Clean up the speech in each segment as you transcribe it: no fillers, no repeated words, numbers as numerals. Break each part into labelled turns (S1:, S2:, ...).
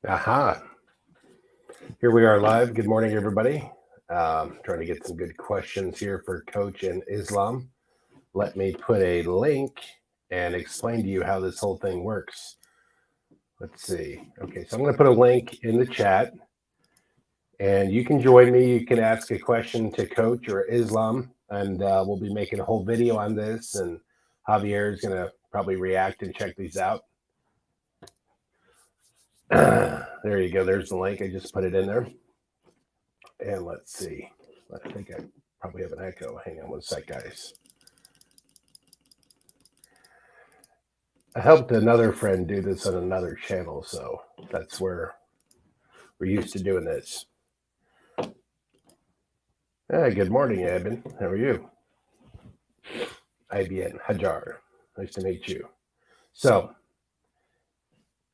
S1: Aha. Here we are live. Good morning, everybody. Trying to get some good questions here for Coach and Islam. Let me put a link and explain to you how this whole thing works. Let's see. Okay, so I'm going to put a link in the chat, and you can join me. You can ask a question to Coach or Islam, and we'll be making a whole video on this, and Javier is going to probably react and check these out. There you go. There's the link. I just put it in there. And let's see. I think I probably have an echo. Hang on one sec, guys. I helped another friend do this on another channel, so that's where we're used to doing this. Good morning, Eben. How are you? IBN Hajar. Nice to meet you. So,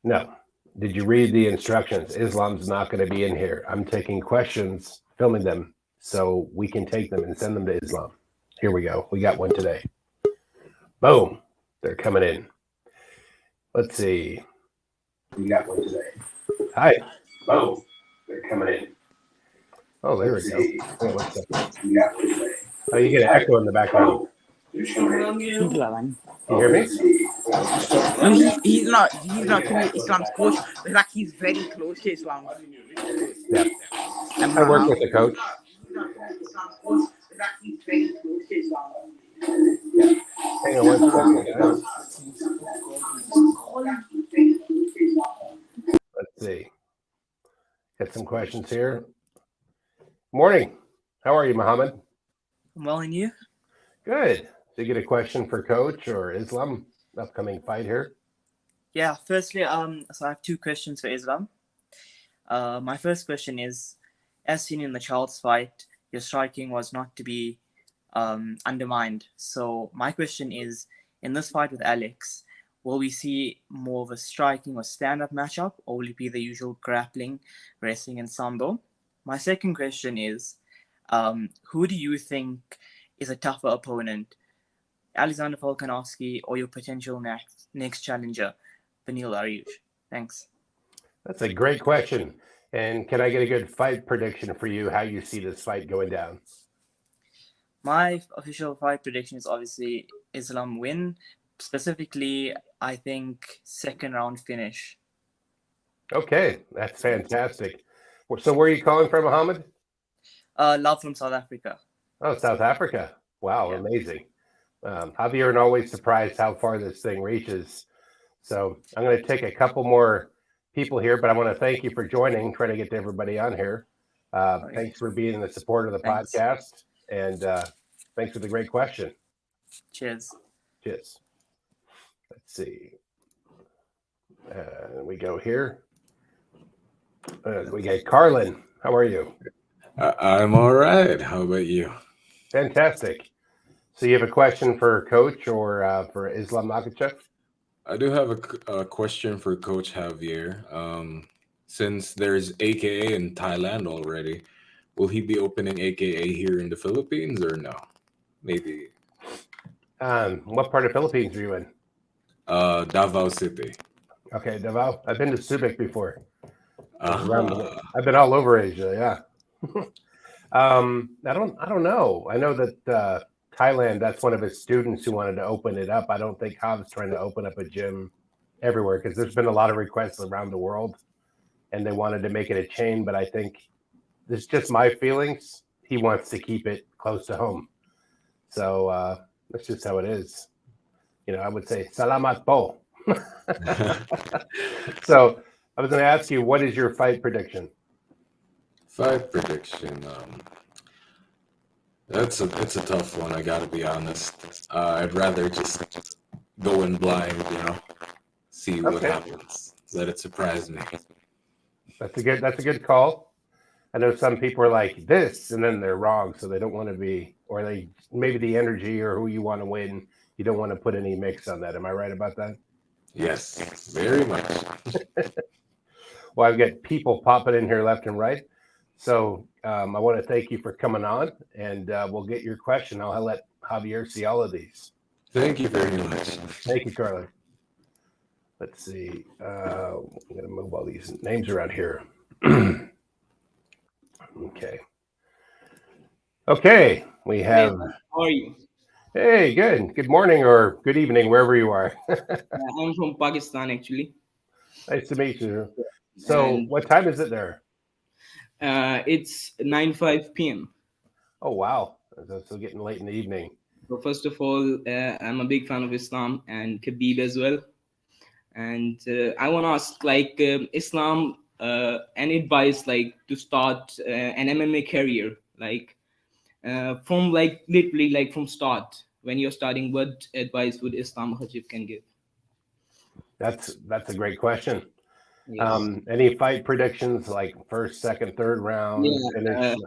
S1: no. Did you read the instructions? Islam's not going to be in here. I'm taking questions, filming them, so we can take them and send them to Islam. Here we go. We got one today. Boom. They're coming in. Let's see. We got one today. Hi. Boom. They're coming in. Oh, there we go. Oh, one second. We got one today. Oh, you get an echo in the background. You hear me?
S2: He's not Islam's coach, but like he's very close to Islam.
S1: Yeah. I work with the coach. Yeah. Hang on one second, guys. Let's see. Got some questions here. Morning. How are you, Muhammad?
S2: Well, and you?
S1: Good. Did you get a question for Coach or Islam? Upcoming fight here.
S2: Yeah. Firstly, so I have two questions for Islam. My first question is, as seen in the Charles fight, your striking was not to be undermined. So my question is, in this fight with Alex, will we see more of a striking or stand-up matchup, or will it be the usual grappling, wrestling, and Sambo? My second question is, who do you think is a tougher opponent, Alexander Volkanovski or your potential next challenger, Beneil Dariush? Thanks.
S1: That's a great question. And can I get a good fight prediction for you, how you see this fight going down?
S2: My official fight prediction is obviously Islam win. Specifically, I think second round finish.
S1: Okay, that's fantastic. So where are you calling from, Muhammad?
S2: Love from South Africa.
S1: Oh, South Africa. Wow, yeah. Amazing. Javier and always surprised how far this thing reaches. So I'm going to take a couple more people here, but I want to thank you for joining, trying to get to everybody on here. Thanks for being the support of the podcast, and thanks for the great question.
S2: Cheers.
S1: Cheers. Let's see. We go here. We got Carlin. How are you?
S3: I'm all right. How about you?
S1: Fantastic. So you have a question for Coach or for Islam Makhachev?
S3: I do have a question for Coach Javier. Since there's AKA in Thailand already, will he be opening AKA here in the Philippines or no? Maybe.
S1: What part of Philippines are you in?
S3: Davao City.
S1: Okay, Davao. I've been to Subic before. I've been all over Asia. Yeah. I don't know. I know that Thailand, that's one of his students who wanted to open it up. I don't think Khabib's trying to open up a gym everywhere because there's been a lot of requests around the world and they wanted to make it a chain. But I think this is just my feelings. He wants to keep it close to home. So that's just how it is. You know, I would say salamat po. So I was going to ask you, what is your fight prediction?
S3: Fight prediction. It's a tough one. I gotta be honest. I'd rather just go in blind, see what happens. Let it surprise me.
S1: That's a good call. I know some people are like this, and then they're wrong, so they don't want to be, or they maybe the energy or who you want to win. You don't want to put any mix on that. Am I right about that?
S3: Yes, very much.
S1: Well, I've got people popping in here left and right. So I want to thank you for coming on, and we'll get your question. I'll let Javier see all of these.
S3: Thank you very much.
S1: Thank you, Carly. Let's see. I'm going to move all these names around here. Okay. Okay. We have.
S4: How are you?
S1: Hey, good. Good morning or good evening, wherever you are.
S4: I'm from Pakistan, actually.
S1: Nice to meet you. So,
S4: And,
S1: what time is it there?
S4: it's 9:05 p.m.
S1: Oh, wow. So getting late in the evening.
S4: So first of all, I'm a big fan of Islam and Khabib as well. And I want to ask, like, Islam any advice, like, to start an MMA career, like, from like literally like from start when you're starting. What advice would Islam Makhachev can give?
S1: That's a great question.
S4: Yes.
S1: Any fight predictions like first, second, third round?
S4: Yeah,
S1: Finish?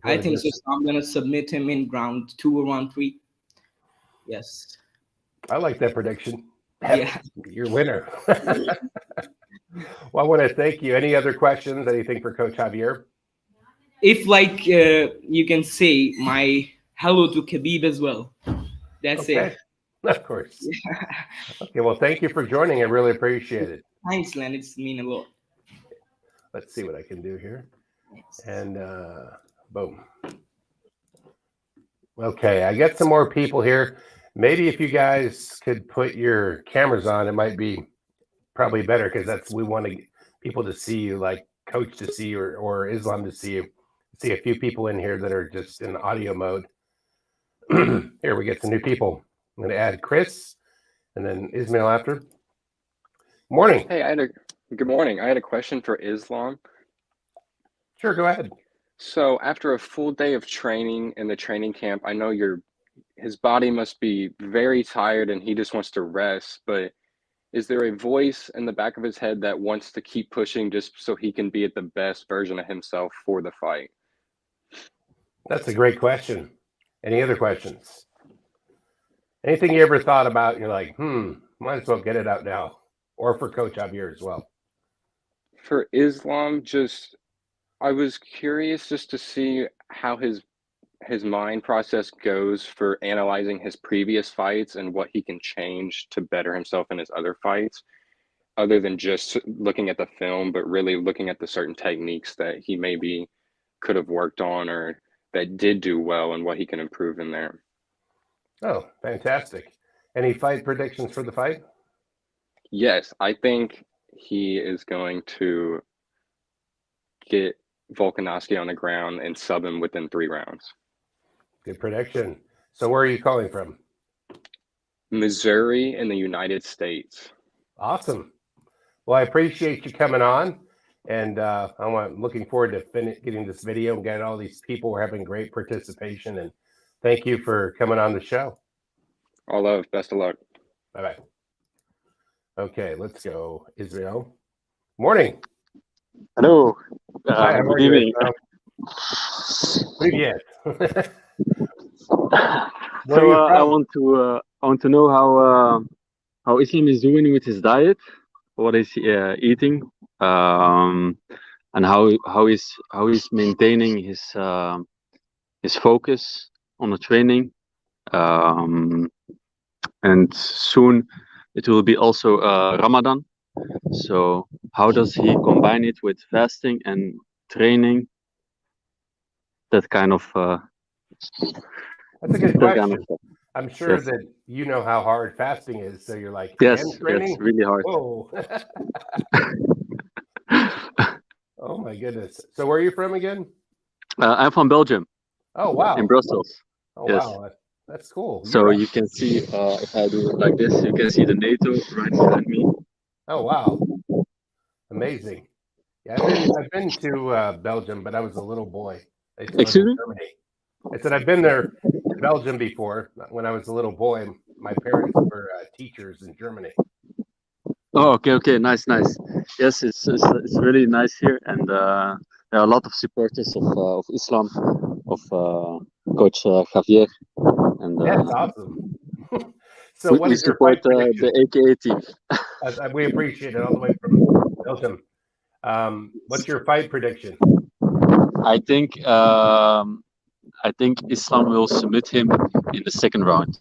S4: I think so. I'm gonna submit him in round 2 or round 3. Yes.
S1: I like that prediction.
S4: Yeah.
S1: You're winner. Well, I want to thank you. Any other questions? Anything for Coach Javier?
S4: If like you can say my hello to Khabib as well. That's
S1: Okay.
S4: it.
S1: Of course. Okay. Well, thank you for joining. I really appreciate it.
S4: Thanks, Len. It's mean a lot.
S1: Let's see what I can do here. And boom. Okay, I got some more people here. Maybe if you guys could put your cameras on, it might be probably better because we want people to see you, like Coach to see you or Islam to see you. See a few people in here that are just in audio mode. Here we get some new people. I'm going to add Chris and then Ismail after. Morning.
S5: Hey, good morning. I had a question for Islam.
S1: Sure, go ahead.
S5: So after a full day of training in the training camp, I know his body must be very tired and he just wants to rest, but is there a voice in the back of his head that wants to keep pushing just so he can be at the best version of himself for the fight?
S1: That's a great question. Any other questions? Anything you ever thought about? You're like, might as well get it out now. Or for Coach Javier as well.
S5: For Islam, I was curious just to see how his mind process goes for analyzing his previous fights and what he can change to better himself in his other fights, other than just looking at the film, but really looking at the certain techniques that he maybe could have worked on or that did do well and what he can improve in there.
S1: Oh, fantastic. Any fight predictions for the fight?
S5: Yes, I think he is going to get Volkanovski on the ground and sub him within 3 rounds.
S1: Good prediction. So where are you calling from?
S5: Missouri in the United States.
S1: Awesome. Well, I appreciate you coming on. And I'm looking forward to getting this video and getting all these people. We're having great participation. And thank you for coming on the show.
S5: All love. Best of luck.
S1: Bye-bye. Okay, let's go. Israel. Morning.
S6: Hello.
S1: Hi, how
S6: Good
S1: are you,
S6: evening.
S1: Israel? Привет.
S6: So I want to know how Islam is doing with his diet. What is he eating, and how he's maintaining his focus on the training. And soon it will be also Ramadan. So how does he combine it with fasting and training? That kind of.
S1: That's a good
S6: that kind
S1: question.
S6: of stuff.
S1: I'm sure
S6: Yes.
S1: that you know how hard fasting is. So you're like,
S6: Yes,
S1: "And training?
S6: yes, really hard.
S1: Whoa. Oh my goodness. So where are you from again?
S6: I'm from Belgium,
S1: Oh wow.
S6: in Brussels.
S1: Oh
S6: Yes.
S1: wow. That's cool.
S6: So you can see, if I do it like this, you can see the NATO right behind me.
S1: Oh wow. Amazing. Yeah, I've been to Belgium, but I was a little boy. I used to live
S6: Excuse
S1: in
S6: me?
S1: Germany. I said I've been there to Belgium before when I was a little boy. My parents were teachers in Germany.
S6: Oh, okay, nice. Yes, it's really nice here, and there are a lot of supporters of Islam, of Coach Javier, and
S1: That's awesome. So what
S6: we
S1: is your
S6: support
S1: fight prediction?
S6: the AKA team.
S1: We appreciate it all the way from Belgium. What's your fight prediction?
S6: I think Islam will submit him in the second round.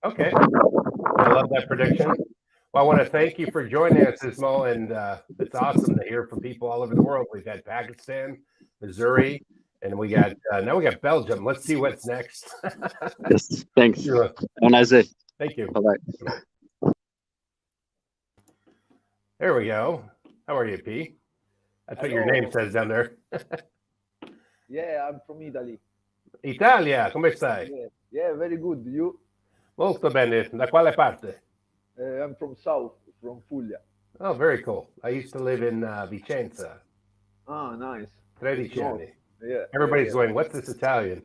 S1: Okay. I love that prediction. Well, Well, I want to thank you for joining us, Ismo, and it's awesome to hear from people all over the world. We've had Pakistan, Missouri, and we got now we got Belgium. Let's see what's next.
S6: Yes, thanks.
S1: You're
S6: Have a nice day.
S1: Thank you.
S6: Bye-bye.
S1: There we go. How are you, P? That's what your name says down there.
S7: Yeah, I'm from Italy.
S1: Italia, come stai?
S7: Yeah, very good. You?
S1: Molto bene. Da quale parte?
S7: I'm from South, from Puglia.
S1: Oh, very cool. I used to live in Vicenza.
S7: Ah, nice.
S1: 13
S7: No.
S1: anni.
S7: Yeah.
S1: Everybody's going, what's this Italian?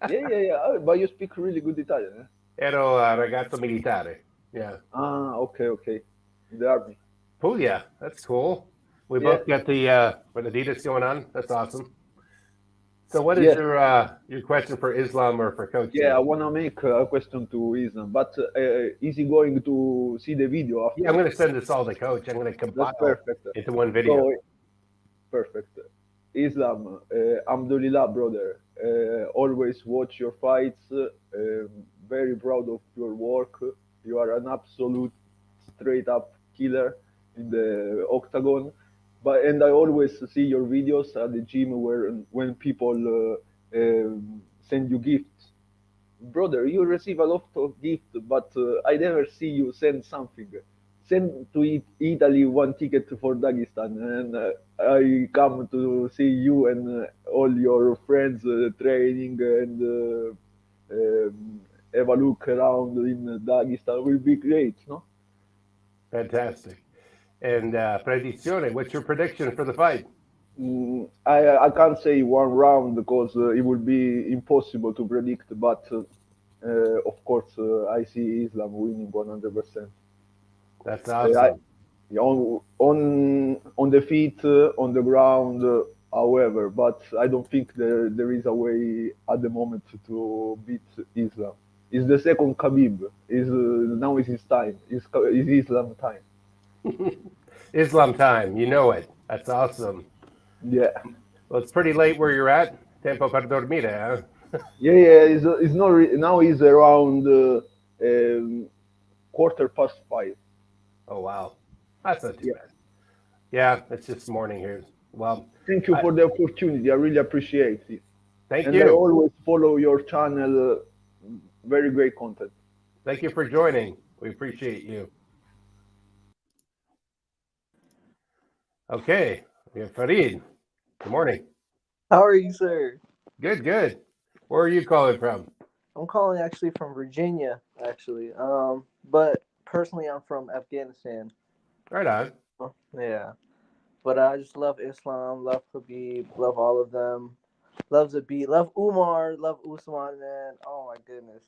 S7: Yeah. Oh, but you speak really good Italian, eh?
S1: Ero ragazzo militare. Yeah.
S7: Ah, okay. In the army.
S1: Puglia, that's cool. We
S7: Yeah.
S1: both got the Adidas going on. That's awesome. So what is your question for Islam or for Coach?
S7: Yeah, I want to make a question to Islam, but is he going to see the video after?
S1: Yeah, I'm going to send this all to Coach. I'm going to compile
S7: That's perfect.
S1: into one video.
S7: So, perfect. Islam, Alhamdulillah, brother. Always watch your fights. Very proud of your work. You are an absolute straight up killer in the octagon. And I always see your videos at the gym when people send you gifts. Brother, you receive a lot of gifts, but I never see you send something. Send to Italy one ticket for Dagestan, and I come to see you and all your friends training and have a look around in Dagestan. Will be great, no?
S1: Fantastic. And predizione, what's your prediction for the fight?
S7: I can't say one round because it would be impossible to predict, but of course I see Islam winning 100%.
S1: That's awesome.
S7: On the feet, on the ground, however, but I don't think there is a way at the moment to beat Islam. It's the second Khabib. Now is his time. It's Islam time.
S1: Islam time, you know it. That's awesome.
S7: Yeah.
S1: Well, it's pretty late where you're at. Tempo per dormire, huh?
S7: Yeah. It's not now. It's around 5:15.
S1: Oh wow, that's not too bad. Yeah, it's just morning here. Well,
S7: thank you for the opportunity. I really appreciate it.
S1: Thank
S7: and
S1: you.
S7: I always follow your channel. Very great content.
S1: Thank you for joining. We appreciate you. Okay, we have Farid. Good morning.
S8: How are you, sir?
S1: Good. Where are you calling from?
S8: I'm calling actually from Virginia, actually. But personally, I'm from Afghanistan.
S1: Right on.
S8: Yeah. But I just love Islam, love Khabib, love all of them. Love Zabit, love Umar, love Usman, man. Oh my goodness.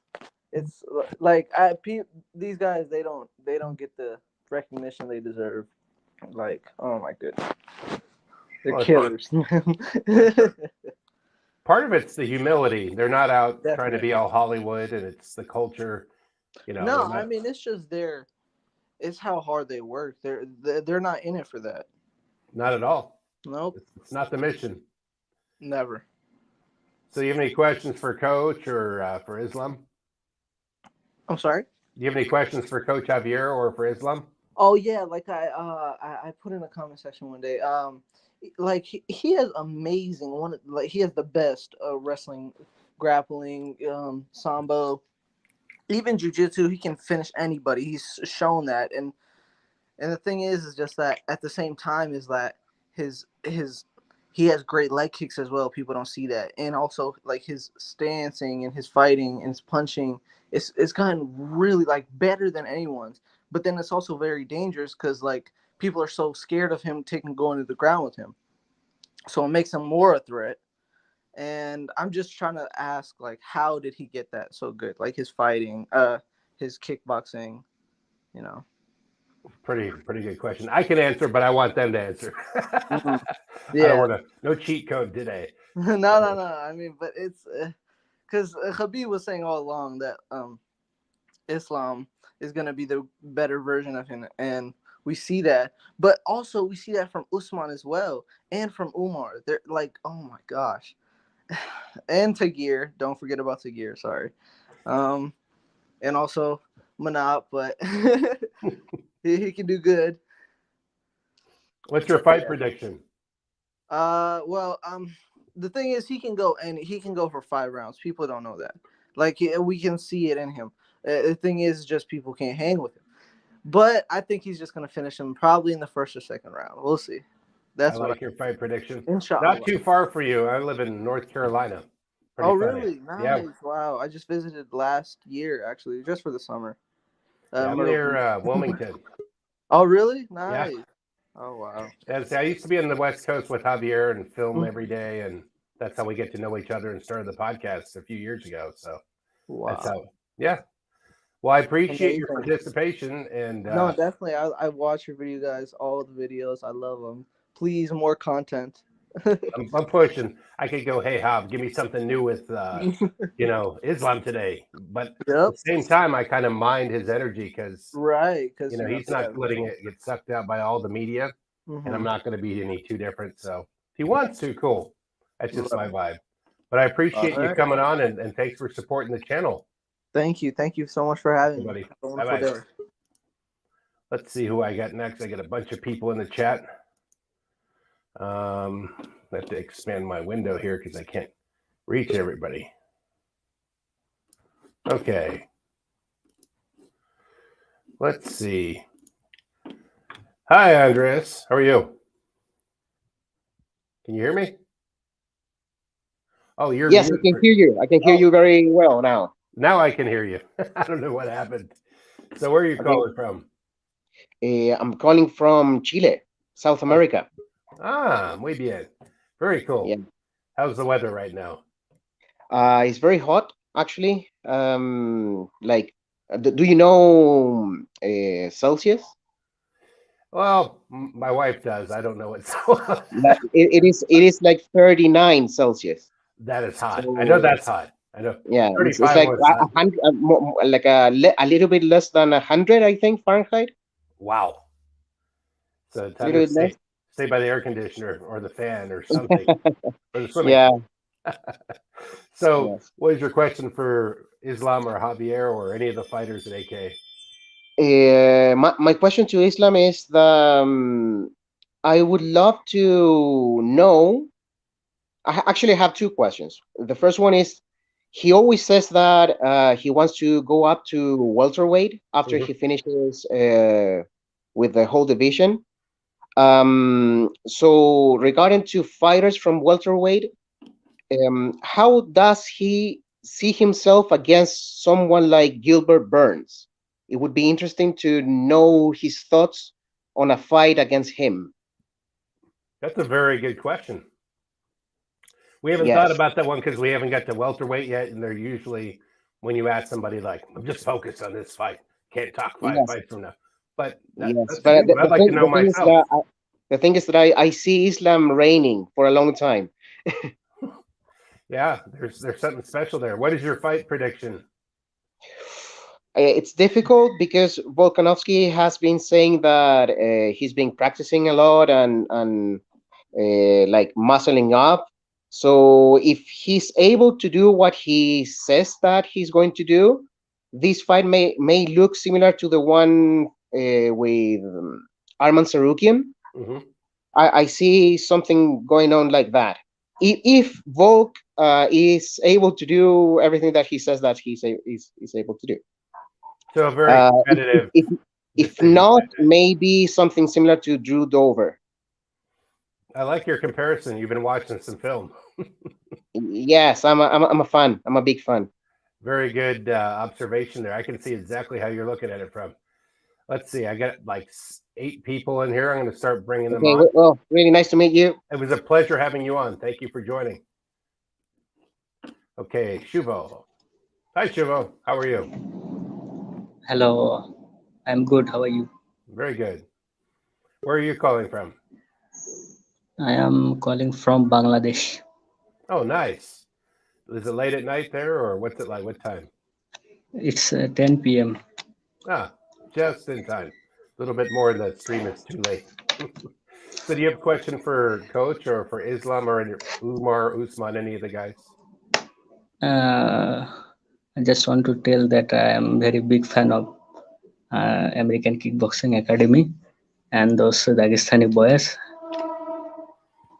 S8: It's like these guys they don't get the recognition they deserve. Like, oh my goodness. They're killers.
S1: Part of it's the humility. They're not out
S8: Definitely.
S1: trying to be all Hollywood, and it's the culture.
S8: No, I mean it's just it's how hard they work. They're not in it for that.
S1: Not at all.
S8: Nope.
S1: It's not the mission.
S8: Never.
S1: So, you have any questions for Coach or for Islam?
S8: I'm sorry.
S1: Do you have any questions for Coach Javier or for Islam?
S8: Oh yeah, like I put in a comment section one day. Like he has amazing he has the best wrestling, grappling, sambo, even jiu-jitsu. He can finish anybody. He's shown that, and the thing is just that at the same time is that he has great leg kicks as well. People don't see that, and also like his stancing and his fighting and his punching, it's gotten really like better than anyone's. But then it's also very dangerous because like people are so scared of him going to the ground with him, so it makes him more a threat. And I'm just trying to ask, like, how did he get that so good? Like his fighting, his kickboxing, you know.
S1: Pretty good question. I can answer, but I want them to answer.
S8: Mm-hmm.
S1: Yeah. I don't want to. No cheat code today.
S8: No. I mean, but it's because Khabib was saying all along that Islam is going to be the better version of him, and we see that. But also we see that from Usman as well, and from Umar. They're like, oh my gosh. And Tagir, don't forget about Tagir, sorry. And also Manap, but He can do good.
S1: What's your fight prediction?
S8: Well, the thing is, he can go for 5 rounds. People don't know that. Like we can see it in him. The thing is, just people can't hang with him. But I think he's just gonna finish him probably in the first or second round. We'll see. That's
S1: I like your fight prediction.
S8: Inshallah.
S1: Not too far for you. I live in North Carolina. Pretty
S8: Oh,
S1: funny.
S8: really? Nice.
S1: Yeah.
S8: Wow. I just visited last year, actually, just for the summer.
S1: Yeah, I'm near Wilmington.
S8: Oh, really? Nice. Yeah. Oh, wow.
S1: Yeah, see, I used to be on the West Coast with Javier and film every day, and that's how we get to know each other and started the podcast a few years ago. So that's how, yeah. Well, I appreciate your participation. And
S8: no, definitely. I watch your video, guys, all the videos. I love them. Please, more content.
S1: I'm pushing. I could go, hey, Hob, give me something new with, Islam today. But at the same time, I kind of mind his energy because, he's not letting it get sucked out by all the media. And I'm not going to be any too different. So if he wants to, cool. That's just my vibe. But I appreciate you coming on and thanks for supporting the channel.
S8: Thank you. Thank you so much for having
S1: me.
S8: Bye-bye.
S1: Let's see who I got next. I got a bunch of people in the chat. I have to expand my window here because I can't reach everybody. Okay. Let's see. Hi, Andres. How are you? Can you hear me? Oh, you're
S9: yes, I can hear you. I can hear you very well now.
S1: Now I can hear you. I don't know what happened. So where are you calling from?
S9: I'm calling from Chile, South America.
S1: Ah, muy bien. Very cool. Yeah. How's the weather right now?
S9: It's very hot, actually. Do you know Celsius?
S1: Well, my wife does. I don't know what.
S9: It is like 39 Celsius.
S1: That is hot. So, I know that's hot. I know.
S9: Yeah, it's like 100, like a little bit less than 100, I think, Fahrenheit.
S1: Wow. So stay by the air conditioner or the fan or something.
S9: Yeah.
S1: So, what is your question for Islam or Javier or any of the fighters at AK?
S9: My question to Islam is I would love to know. I actually have 2 questions. The first one is, he always says that he wants to go up to welterweight after he finishes with the whole division. So regarding to fighters from welterweight, how does he see himself against someone like Gilbert Burns? It would be interesting to know his thoughts on a fight against him.
S1: That's a very good question. We haven't thought about that one because we haven't got to welterweight yet, and they're usually, when you ask somebody like, I'm just focused on this fight, can't talk 5 fights from now. But I'd like to know myself.
S9: The thing is that I see Islam reigning for a long time.
S1: Yeah, there's something special there. What is your fight prediction?
S9: It's difficult because Volkanovski has been saying that he's been practicing a lot and like muscling up. So if he's able to do what he says that he's going to do, this fight may look similar to the one with Arman Sarukian. I see something going on like that. If Volk is able to do everything that he says that he's able to do.
S1: So very competitive.
S9: If not, maybe something similar to Drew Dover.
S1: I like your comparison. You've been watching some film.
S9: Yes, I'm a fan. I'm a big fan.
S1: Very good observation there. I can see exactly how you're looking at it from. Let's see. I got like 8 people in here. I'm going to start bringing them on.
S9: Well, really nice to meet you.
S1: It was a pleasure having you on. Thank you for joining. Okay, Shuvo. Hi, Shuvo. How are you?
S10: Hello. I'm good. How are you?
S1: Very good. Where are you calling from?
S10: I am calling from Bangladesh.
S1: Oh, nice. Is it late at night there, or what's it like? What time?
S10: It's 10 p.m.
S1: Ah, just in time. A little bit more than the stream is too late. So do you have a question for Coach or for Islam or Umar, Usman, any of the guys?
S10: I just want to tell that I am very big fan of American Kickboxing Academy, and those Dagestani boys.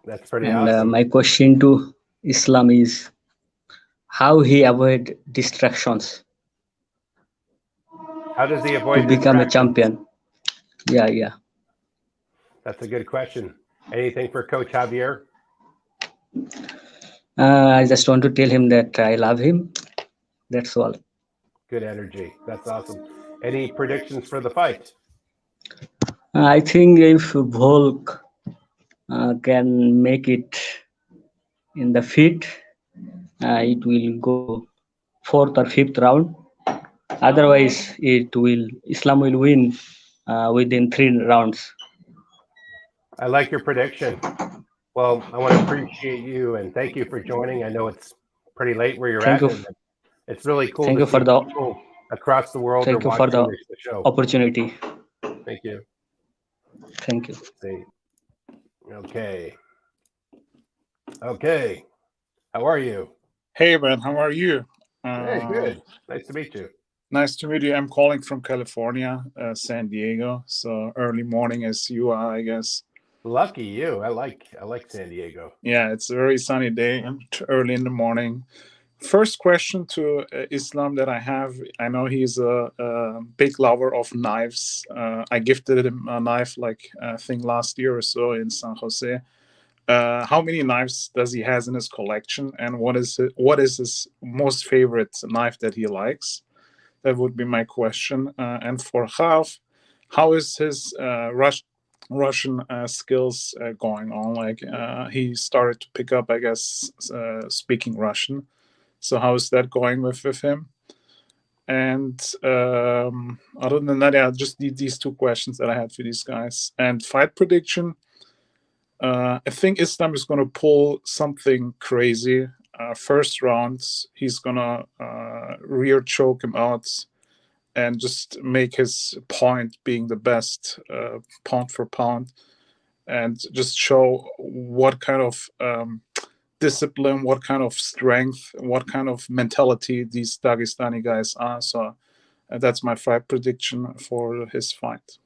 S1: That's pretty
S10: And
S1: awesome.
S10: my question to Islam is how he avoid distractions
S1: How does he
S10: to
S1: avoid
S10: become a
S1: distractions?
S10: champion. Yeah.
S1: That's a good question. Anything for Coach Javier?
S10: I just want to tell him that I love him. That's all.
S1: Good energy. That's awesome. Any predictions for the fight?
S10: I think if Volk can make it in the fit, it will go 4th or 5th round. Otherwise, Islam will win within 3 rounds.
S1: I like your prediction. Well, I want to appreciate you and thank you for joining. I know it's pretty late where you're
S10: Thank
S1: at.
S10: you.
S1: And it's really cool
S10: Thank
S1: to
S10: you for
S1: see
S10: the
S1: people across the world are
S10: thank you for
S1: watching
S10: the
S1: the show.
S10: opportunity.
S1: Thank you.
S10: Thank you.
S1: See. Okay. How are you?
S11: Hey, man, how are you?
S1: Hey, good. Nice to meet you.
S11: Nice to meet you. I'm calling from California, San Diego. So early morning as you are, I guess.
S1: Lucky you. I like San Diego.
S11: Yeah, it's a very sunny day and early in the morning. First question to Islam that I have. I know he's a big lover of knives. I gifted him a knife I think last year or so in San Jose. How many knives does he has in his collection, and what is his most favorite knife that he likes? That would be my question. And for Khav, how is his Russian skills going on? He started to pick up, I guess, speaking Russian. So how is that going with him? And other than that, yeah, just these 2 questions that I had for these guys. And fight prediction. I think Islam is going to pull something crazy. First round, he's going to rear choke him out and just make his point being the best pound for pound, and just show what kind of discipline, what kind of strength, what kind of mentality these Dagestani guys are. So that's my fight prediction for his fight.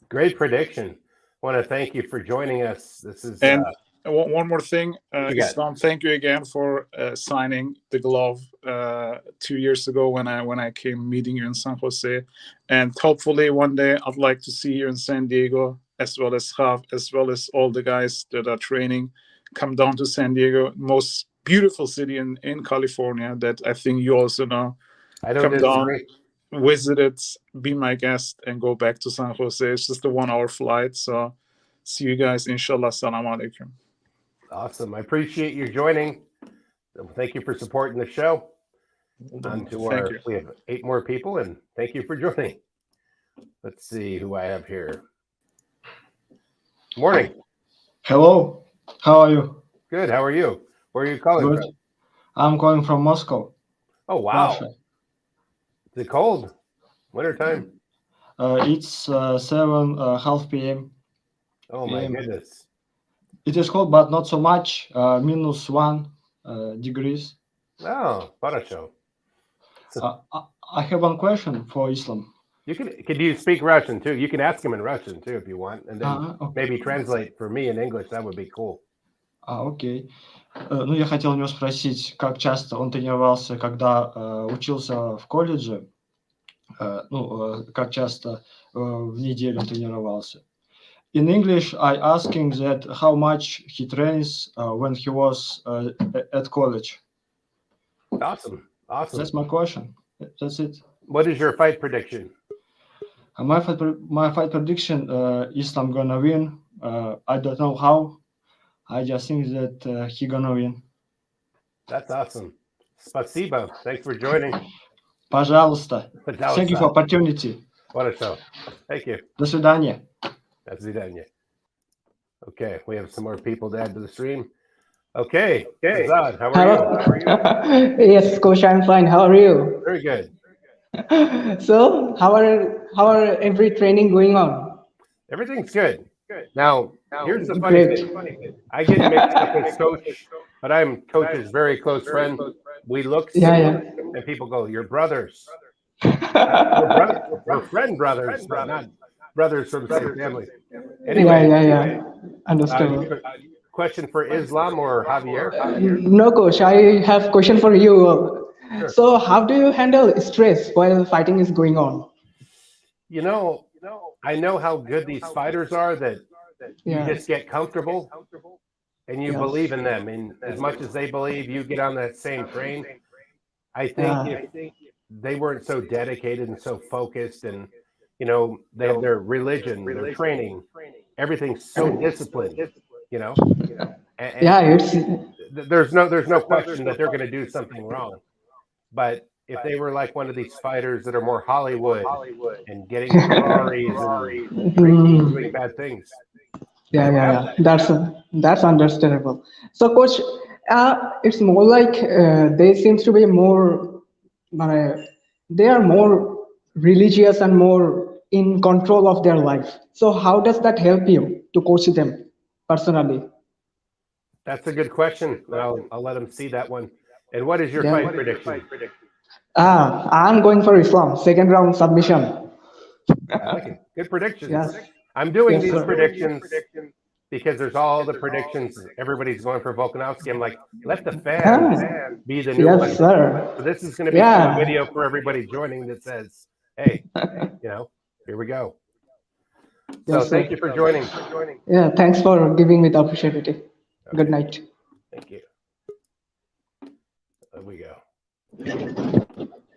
S1: Great prediction. I want to thank you for joining us. This is
S11: and one more thing,
S1: you
S11: Islam. Thank you again for signing the glove 2 years ago when I came meeting you in San Jose, and hopefully one day I'd like to see you in San Diego, as well as Khav, as well as all the guys that are training. Come down to San Diego, most beautiful city in California that I think you also know.
S1: I don't
S11: Come
S1: disagree.
S11: down, visit it, be my guest, and go back to San Jose. It's just a 1-hour flight. So see you guys, inshallah. Salam alaikum.
S1: Awesome. I appreciate you joining. Thank you for supporting the show.
S11: Thank you.
S1: We have 8 more people, and thank you for joining. Let's see who I have here. Morning.
S12: Hello. How are you?
S1: Good. How are you? Where are you calling
S12: Good.
S1: from?
S12: I'm calling from Moscow.
S1: Oh, wow.
S12: Russia.
S1: Is it cold? Winter time?
S12: It's 7:30 p.m.
S1: Oh, my
S12: PM.
S1: goodness.
S12: It is cold, but not so much. -1 degrees.
S1: Oh, хорошо.
S12: I have one question for Islam.
S1: Could you speak Russian too? You can ask him in Russian too if you want, and then
S12: Okay.
S1: maybe translate for me in English. That would be cool.
S12: Окей. Ну, я хотел у него спросить, как часто он тренировался, когда учился в колледже. Как часто в неделю он тренировался. In English, I asked him that how much he trains when he was at college.
S1: Awesome.
S12: That's my question. That's it.
S1: What is your fight prediction?
S12: My fight prediction, Islam gonna win. I don't know how. I just think that he gonna win.
S1: That's awesome. Спасибо. Thanks for joining.
S12: Пожалуйста. Thank you for opportunity.
S1: What a show. Thank you.
S12: До свидания.
S1: До свидания. Okay, we have some more people to add to the stream. Okay. Azad, how are you?
S13: Yes, Coach, I'm fine. How are you?
S1: Very good.
S13: So, how are every training going on?
S1: Everything's good. Now, here's the funny thing. I get mixed up with Coach, but I'm Coach's very close friend. We look similar, and people go, "You're brothers." We're friend brothers, but not brothers from the same family. Anyway,
S13: Yeah. Understand.
S1: Question for Islam or Javier?
S13: No, coach. I have question for you.
S1: Sure.
S13: So, how do you handle stress while fighting is going on?
S1: You know, I know how good these fighters are that you
S13: Yeah.
S1: just get comfortable and you
S13: Yes.
S1: believe in them. And as much as they believe, you get on that same train. I think if they weren't so dedicated and so focused and, you know, they have their religion, their training, everything's so disciplined, you know. And
S13: Yeah, it's
S1: there's no question that they're going to do something wrong. But if they were like one of these fighters that are more Hollywood and getting Ferraris and doing bad things.
S13: yeah. That's understandable. So, coach, it's more like they seems to be more, they are more religious and more in control of their life. So, how does that help you to coach them personally?
S1: That's a good question. I'll let them see that one. And what is your
S13: Yeah.
S1: fight prediction?
S13: I'm going for Islam, second round submission.
S1: I like it. Good predictions.
S13: Yes.
S1: I'm doing
S13: Yes,
S1: these
S13: sir.
S1: predictions because there's all the predictions. Everybody's going for Volkanovski. I'm like, let the fans be the new
S13: Yes,
S1: one.
S13: sir.
S1: So this is going to be
S13: Yeah.
S1: a video for everybody joining that says, hey, you know, here we go. So
S13: Yes,
S1: thank
S13: sir.
S1: you for joining.
S13: Yeah, thanks for giving me the opportunity. Good night.
S1: Thank you. There we go.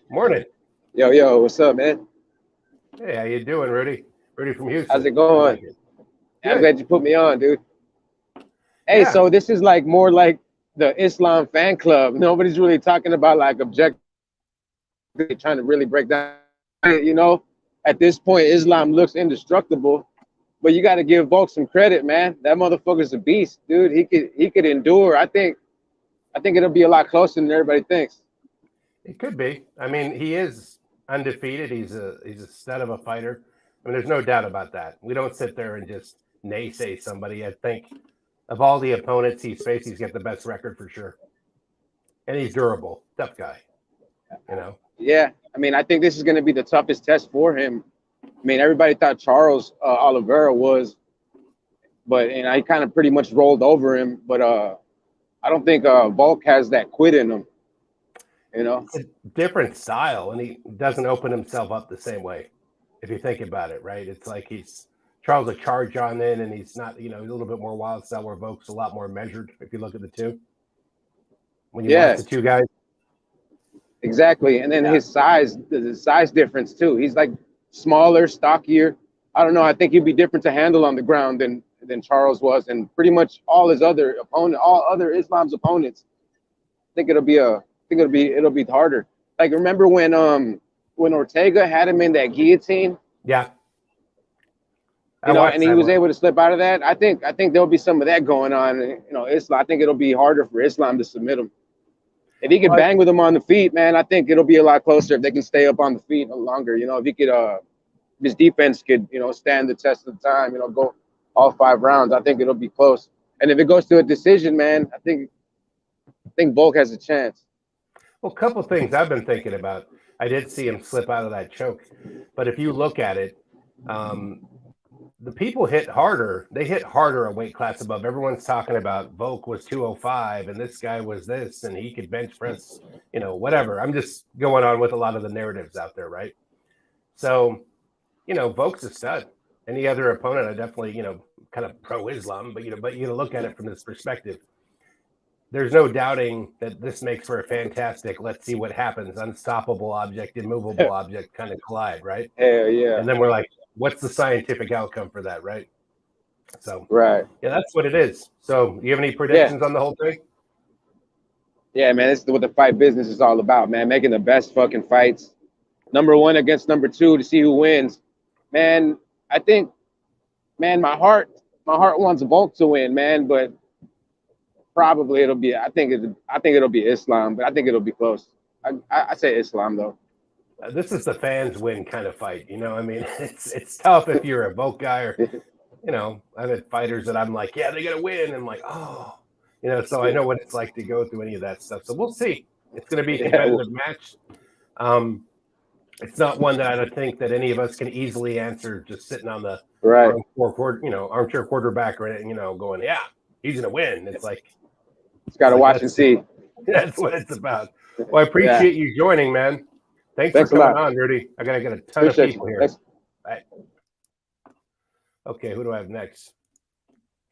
S1: Morning.
S14: Yo, what's up, man?
S1: Hey, how you doing, Rudy? Rudy from Houston.
S14: How's it going? I'm glad you put me on, dude. Hey,
S1: Yeah.
S14: so this is like more like the Islam fan club. Nobody's really talking about like objective, trying to really break down. You know, at this point, Islam looks indestructible, but you got to give Volk some credit, man. That motherfucker's a beast, dude. He could endure. I think it'll be a lot closer than everybody thinks.
S1: It could be. I mean, he is undefeated. He's a stud of a fighter. I mean, there's no doubt about that. We don't sit there and just naysay somebody. I think of all the opponents he's faced, he's got the best record for sure. And he's durable, tough guy. You know.
S14: Yeah, I mean, I think this is going to be the toughest test for him. I mean, everybody thought Charles Oliveira was, but he kind of pretty much rolled over him. But I don't think Volk has that quit in him. You know,
S1: it's a different style, and he doesn't open himself up the same way. If you think about it, right? It's like Charles a charge on in, and he's not, you know, a little bit more wild style where Volk's a lot more measured. If you look at the two, when you watch the two guys,
S14: exactly. And then his size, the size difference too. He's like smaller, stockier. I don't know. I think he'd be different to handle on the ground than Charles was, and pretty much all his other opponent, all other Islam's opponents. I think it'll be harder. Like, remember when Ortega had him in that guillotine?
S1: Yeah.
S14: You know, and he was able to slip out of that. I think there'll be some of that going on. You know, Islam. I think it'll be harder for Islam to submit him. If he can bang with him on the feet, man, I think it'll be a lot closer if they can stay up on the feet longer. You know, if he could, his defense could, you know, stand the test of time. You know, go all 5 rounds. I think it'll be close. And if it goes to a decision, man, I think Volk has a chance.
S1: Well, a couple things I've been thinking about. I did see him slip out of that choke, but if you look at it, the people hit harder. They hit harder a weight class above. Everyone's talking about Volk was 205 and this guy was this and he could bench press, you know, whatever. I'm just going on with a lot of the narratives out there, right? So, you know, Volk's a stud. Any other opponent, I definitely, you know, kind of pro-Islam, but you gotta look at it from this perspective. There's no doubting that this makes for a fantastic, let's see what happens, unstoppable object, immovable object kind of collide, right?
S14: Hell yeah.
S1: And then we're like, what's the scientific outcome for that, right? So,
S14: right.
S1: Yeah, that's what it is. So, do you have any predictions on the whole thing?
S14: Yeah, man, this is what the fight business is all about, man. Making the best fucking fights. Number 1 against number 2 to see who wins. Man, I think, man, my heart wants Volk to win, man, but probably it'll be, I think it'll be Islam, but I think it'll be close. I say Islam though.
S1: This is the fans win kind of fight, you know. I mean, it's tough if you're a Volk guy, or you know, I've had fighters that I'm like, yeah, they're gonna win, and I'm like, oh, you know, so I know what it's like to go through any of that stuff. So we'll see. It's gonna be a competitive match. It's not one that I don't think that any of us can easily answer just sitting on the
S14: Right.
S1: armchair quarterback or going, yeah, he's gonna win. It's like
S14: Just gotta watch and see.
S1: That's what it's about. Well, I appreciate you joining, man. Thanks
S14: Thanks
S1: for
S14: a
S1: coming
S14: lot.
S1: on, Rudy. I gotta get a ton
S14: Appreciate
S1: of people
S14: you.
S1: here.
S14: Thanks.
S1: Right. Okay, who do I have next?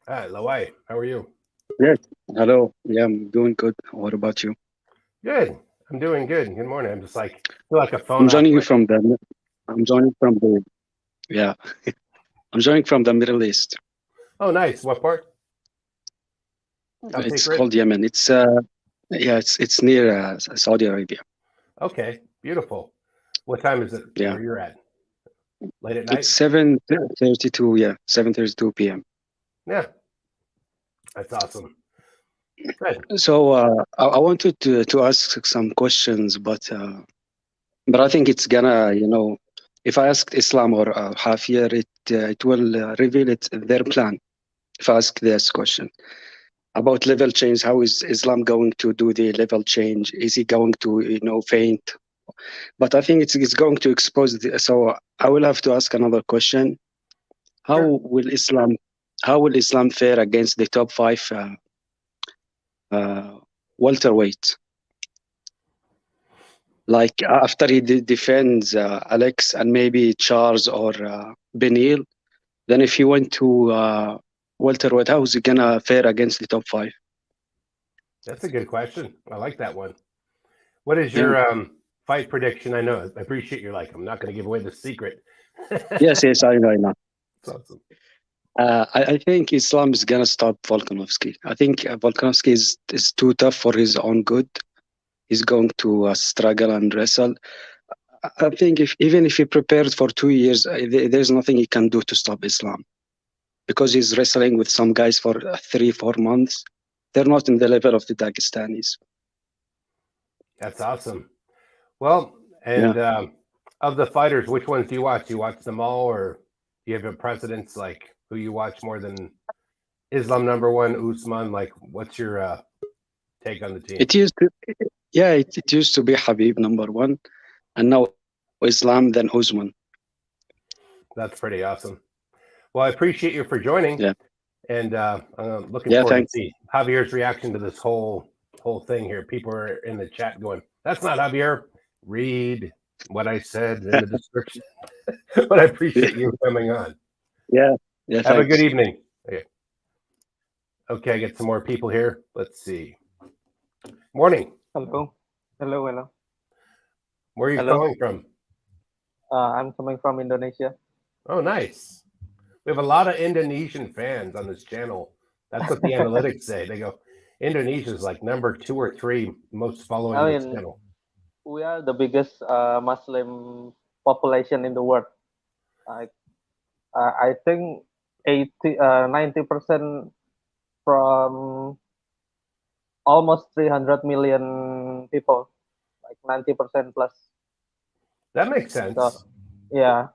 S1: Lawai, how are you?
S15: Yes. Hello. Yeah, I'm doing good. What about you?
S1: Good. I'm doing good. Good morning. I'm just like feel like a phone.
S15: I'm joining you from the. I'm joining from the. Yeah, I'm joining from the Middle East.
S1: Oh, nice. What part?
S15: It's called Yemen. It's yeah, it's near Saudi Arabia.
S1: Okay, beautiful. What time is it
S15: Yeah.
S1: where you're at? Late at night?
S15: It's 7:32. Yeah, 7:32 p.m.
S1: Yeah, that's awesome. Good.
S15: So I wanted to ask some questions, but I think it's gonna, if I ask Islam or Javier, it will reveal their plan. If I ask this question about level change, how is Islam going to do the level change? Is he going to feint? But I think it's going to expose. So I will have to ask another question. How will Islam fare against the top 5 welterweight? Like after he defends Alex and maybe Charles or Benil, then if he went to welterweight, how is he gonna fare against the top 5?
S1: That's a good question. I like that one. What is your fight prediction? I know. I appreciate you're like, I'm not going to give away the secret.
S15: Yes, I know.
S1: That's awesome.
S15: I think Islam is gonna stop Volkanovski. I think Volkanovski is too tough for his own good. He's going to struggle and wrestle. I think even if he prepared for 2 years, there's nothing he can do to stop Islam, because he's wrestling with some guys for 3-4 months. They're not in the level of the Dagestanis.
S1: That's awesome. Well, and of the fighters, which ones do you watch? Do you watch them all, or do you have a precedence, like who you watch more than Islam number one, Usman? Like, what's your take on the team?
S15: It used to be Khabib number one, and now Islam, then Usman.
S1: That's pretty awesome. Well, I appreciate you for joining.
S15: Yeah.
S1: And I'm looking forward
S15: thanks.
S1: to see Javier's reaction to this whole thing here. People are in the chat going, "That's not Javier." Read what I said in the description. But I appreciate you coming on.
S15: Yeah.
S1: Have a good evening. Okay, I get some more people here. Let's see. Morning.
S16: Hello.
S1: Where are you
S16: Hello.
S1: calling from?
S16: I'm coming from Indonesia.
S1: Oh, nice. We have a lot of Indonesian fans on this channel. That's what the analytics say. They go, Indonesia is like number 2 or 3 most following this channel.
S16: We are the biggest Muslim population in the world. I think 90% from almost 300 million people, like 90% plus.
S1: That makes sense.
S16: So, yeah.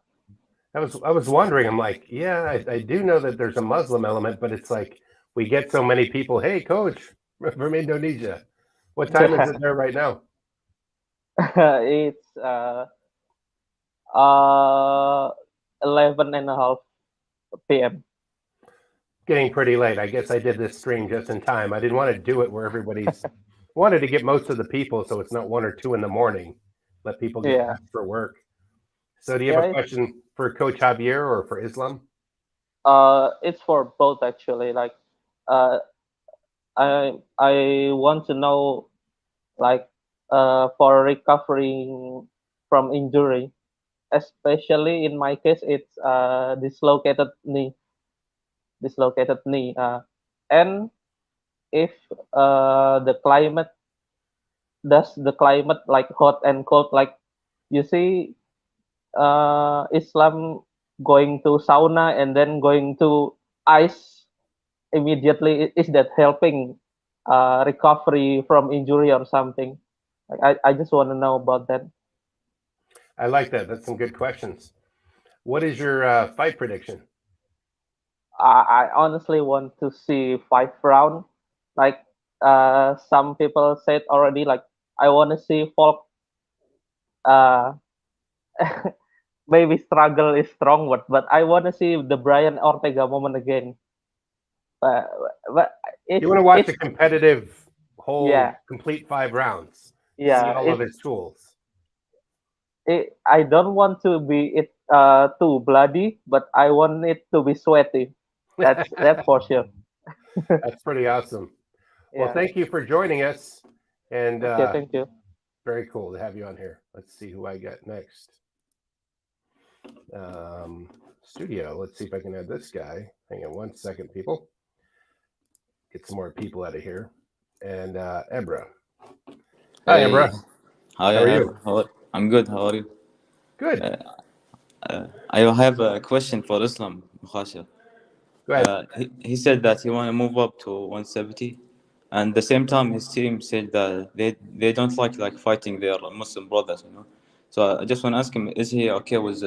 S1: I was wondering. I'm like, yeah, I do know that there's a Muslim element, but it's like we get so many people. Hey, coach from Indonesia, what time is it there right now?
S16: It's 11:30 p.m.
S1: Getting pretty late. I guess I did this stream just in time. I didn't want to do it where everybody's wanted to get most of the people, so it's not 1 or 2 in the morning. Let people get back for work. So do you have a question for Coach Javier or for Islam?
S16: It's for both actually. Like, I want to know, like, for recovering from injury, especially in my case, it's dislocated knee. And if the climate like hot and cold, like you see Islam going to sauna and then going to ice immediately, is that helping recovery from injury or something? Like, I just want to know about that.
S1: I like that. That's some good questions. What is your fight prediction?
S16: I honestly want to see 5 round. Like some people said already, like I want to see Volk maybe struggle is strong word, but I want to see the Brian Ortega moment again. But
S1: You want to watch a competitive whole
S16: yeah,
S1: complete 5 rounds.
S16: yeah.
S1: See all of his tools.
S16: I don't want to be too bloody, but I want it to be sweaty. That's for sure.
S1: That's pretty awesome. Well,
S16: Yeah.
S1: thank you for joining us. And
S16: Okay, thank you.
S1: very cool to have you on here. Let's see who I got next. Studio. Let's see if I can add this guy. Hang on 1 second, people. Get some more people out of here. And Ebra. Hi,
S17: Hey.
S1: Ebra.
S17: Hi,
S1: How are you?
S17: I'm good. How are you?
S1: Good.
S17: I have a question for Islam. Makhachev.
S1: Go ahead.
S17: He said that he want to move up to 170, and at the same time his team said that they don't like fighting their Muslim brothers, you know. So I just want to ask him: is he okay with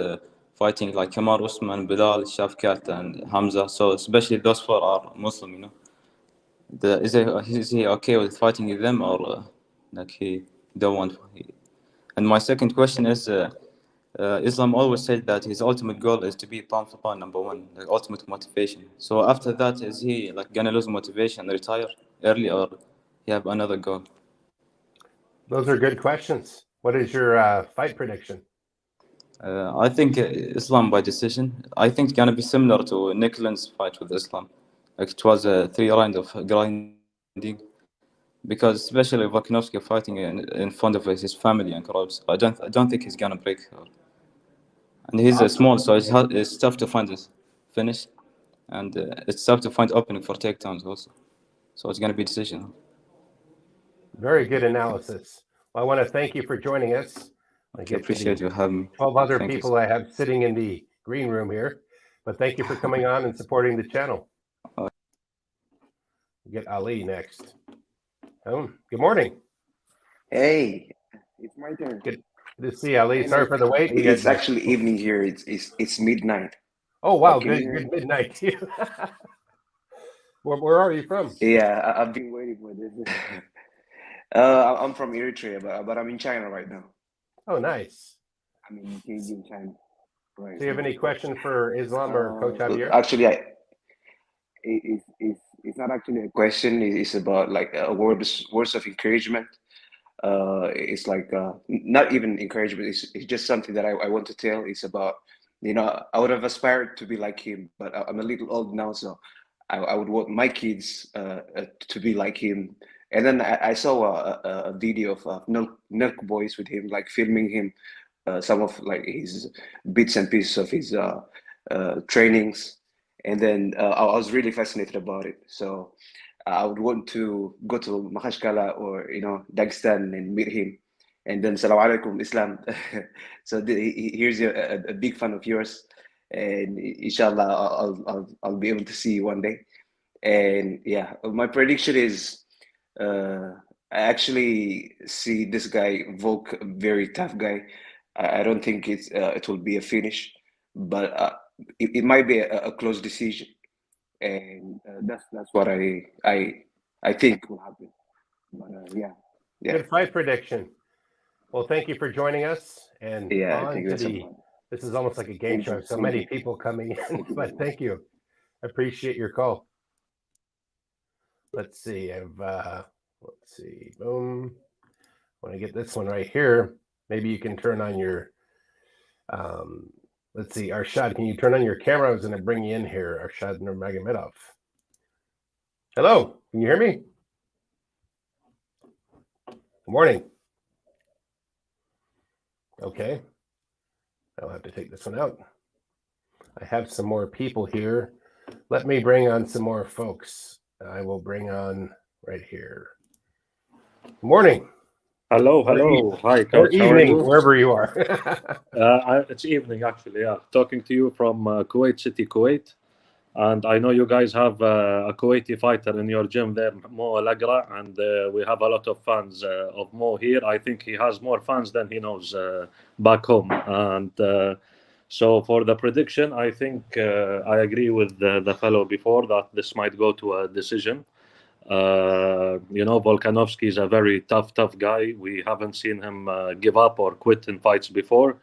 S17: fighting like Kamar Usman, Bilal, Shafkat, and Hamza? So especially those 4 are Muslim, you know. Is he okay with fighting with them, or like he don't want? And my second question is, Islam always said that his ultimate goal is to be pound for pound #1, the ultimate motivation. So after that, is he like gonna lose motivation, retire early, or he have another goal?
S1: Those are good questions. What is your fight prediction?
S17: I think Islam by decision. I think it's gonna be similar to Nick Lynn's fight with Islam. Like it was a 3 round of grinding, because especially Volkanovski fighting in front of his family and crowds. I don't think he's gonna break her. And he's small, so it's tough to find his finish, and it's tough to find opening for takedowns also. So it's gonna be decision.
S1: Very good analysis. Well, I want to thank you for joining us. I
S17: Okay, appreciate you having me.
S1: 12 other
S17: Thank you.
S1: people I have sitting in the green room here, but thank you for coming on and supporting the channel. We'll get Ali next. Good morning.
S18: Hey, it's my turn.
S1: Good to see you, Ali.
S18: Hey,
S1: Sorry
S18: man.
S1: for the wait. We
S18: It's
S1: had
S18: actually evening here. It's midnight.
S1: Oh wow,
S18: Can you
S1: good
S18: hear me?
S1: midnight to you. Where are you from?
S18: Yeah, I've been waiting for this. I'm from Eritrea, but I'm in China right now.
S1: Oh, nice.
S18: I'm in Beijing, China. Right.
S1: Do you have any question for Islam or Coach Javier?
S18: Actually, it's not actually a question. It's about like words of encouragement. It's like not even encouragement. It's just something that I want to tell. It's about, you know, I would have aspired to be like him, but I'm a little old now, so I would want my kids to be like him. And then I saw a video of Nurk Boys with him, like filming him, some of like his bits and pieces of his trainings. And then I was really fascinated about it. So I would want to go to Makhachev or, you know, Dagestan and meet him. And then Salam alaikum, Islam. So here's a big fan of yours. And inshallah, I'll be able to see you one day. And yeah, my prediction is I actually see this guy, Volk, a very tough guy. I don't think it will be a finish, but it might be a close decision. And that's what I think will happen. But yeah.
S1: Good fight prediction. Well, thank you for joining us. And
S18: Yeah, I
S1: on
S18: think
S1: to
S18: that's
S1: the. This is almost like a game
S18: Thank
S1: show.
S18: you.
S1: So
S18: Thank
S1: many
S18: you.
S1: people coming in, but thank you. I appreciate your call. Let's see. Let's see. Boom. When I get this one right here, maybe you can turn on your. Let's see, Arshad, can you turn on your camera? I was going to bring you in here, Arshad Nurmagomedov. Hello, can you hear me? Good morning. Okay, I'll have to take this one out. I have some more people here. Let me bring on some more folks. I will bring on right here. Good morning.
S19: Hello. Hi, Coach.
S1: Or
S19: How are
S1: evening,
S19: you?
S1: wherever you are.
S19: It's evening, actually. Yeah, talking to you from Kuwait City, Kuwait, and I know you guys have a Kuwaiti fighter in your gym there, Mo Alagra, and we have a lot of fans of Mo here. I think he has more fans than he knows back home, and so for the prediction, I think I agree with the fellow before that this might go to a decision. You know, Volkanovski is a very tough guy. We haven't seen him give up or quit in fights before.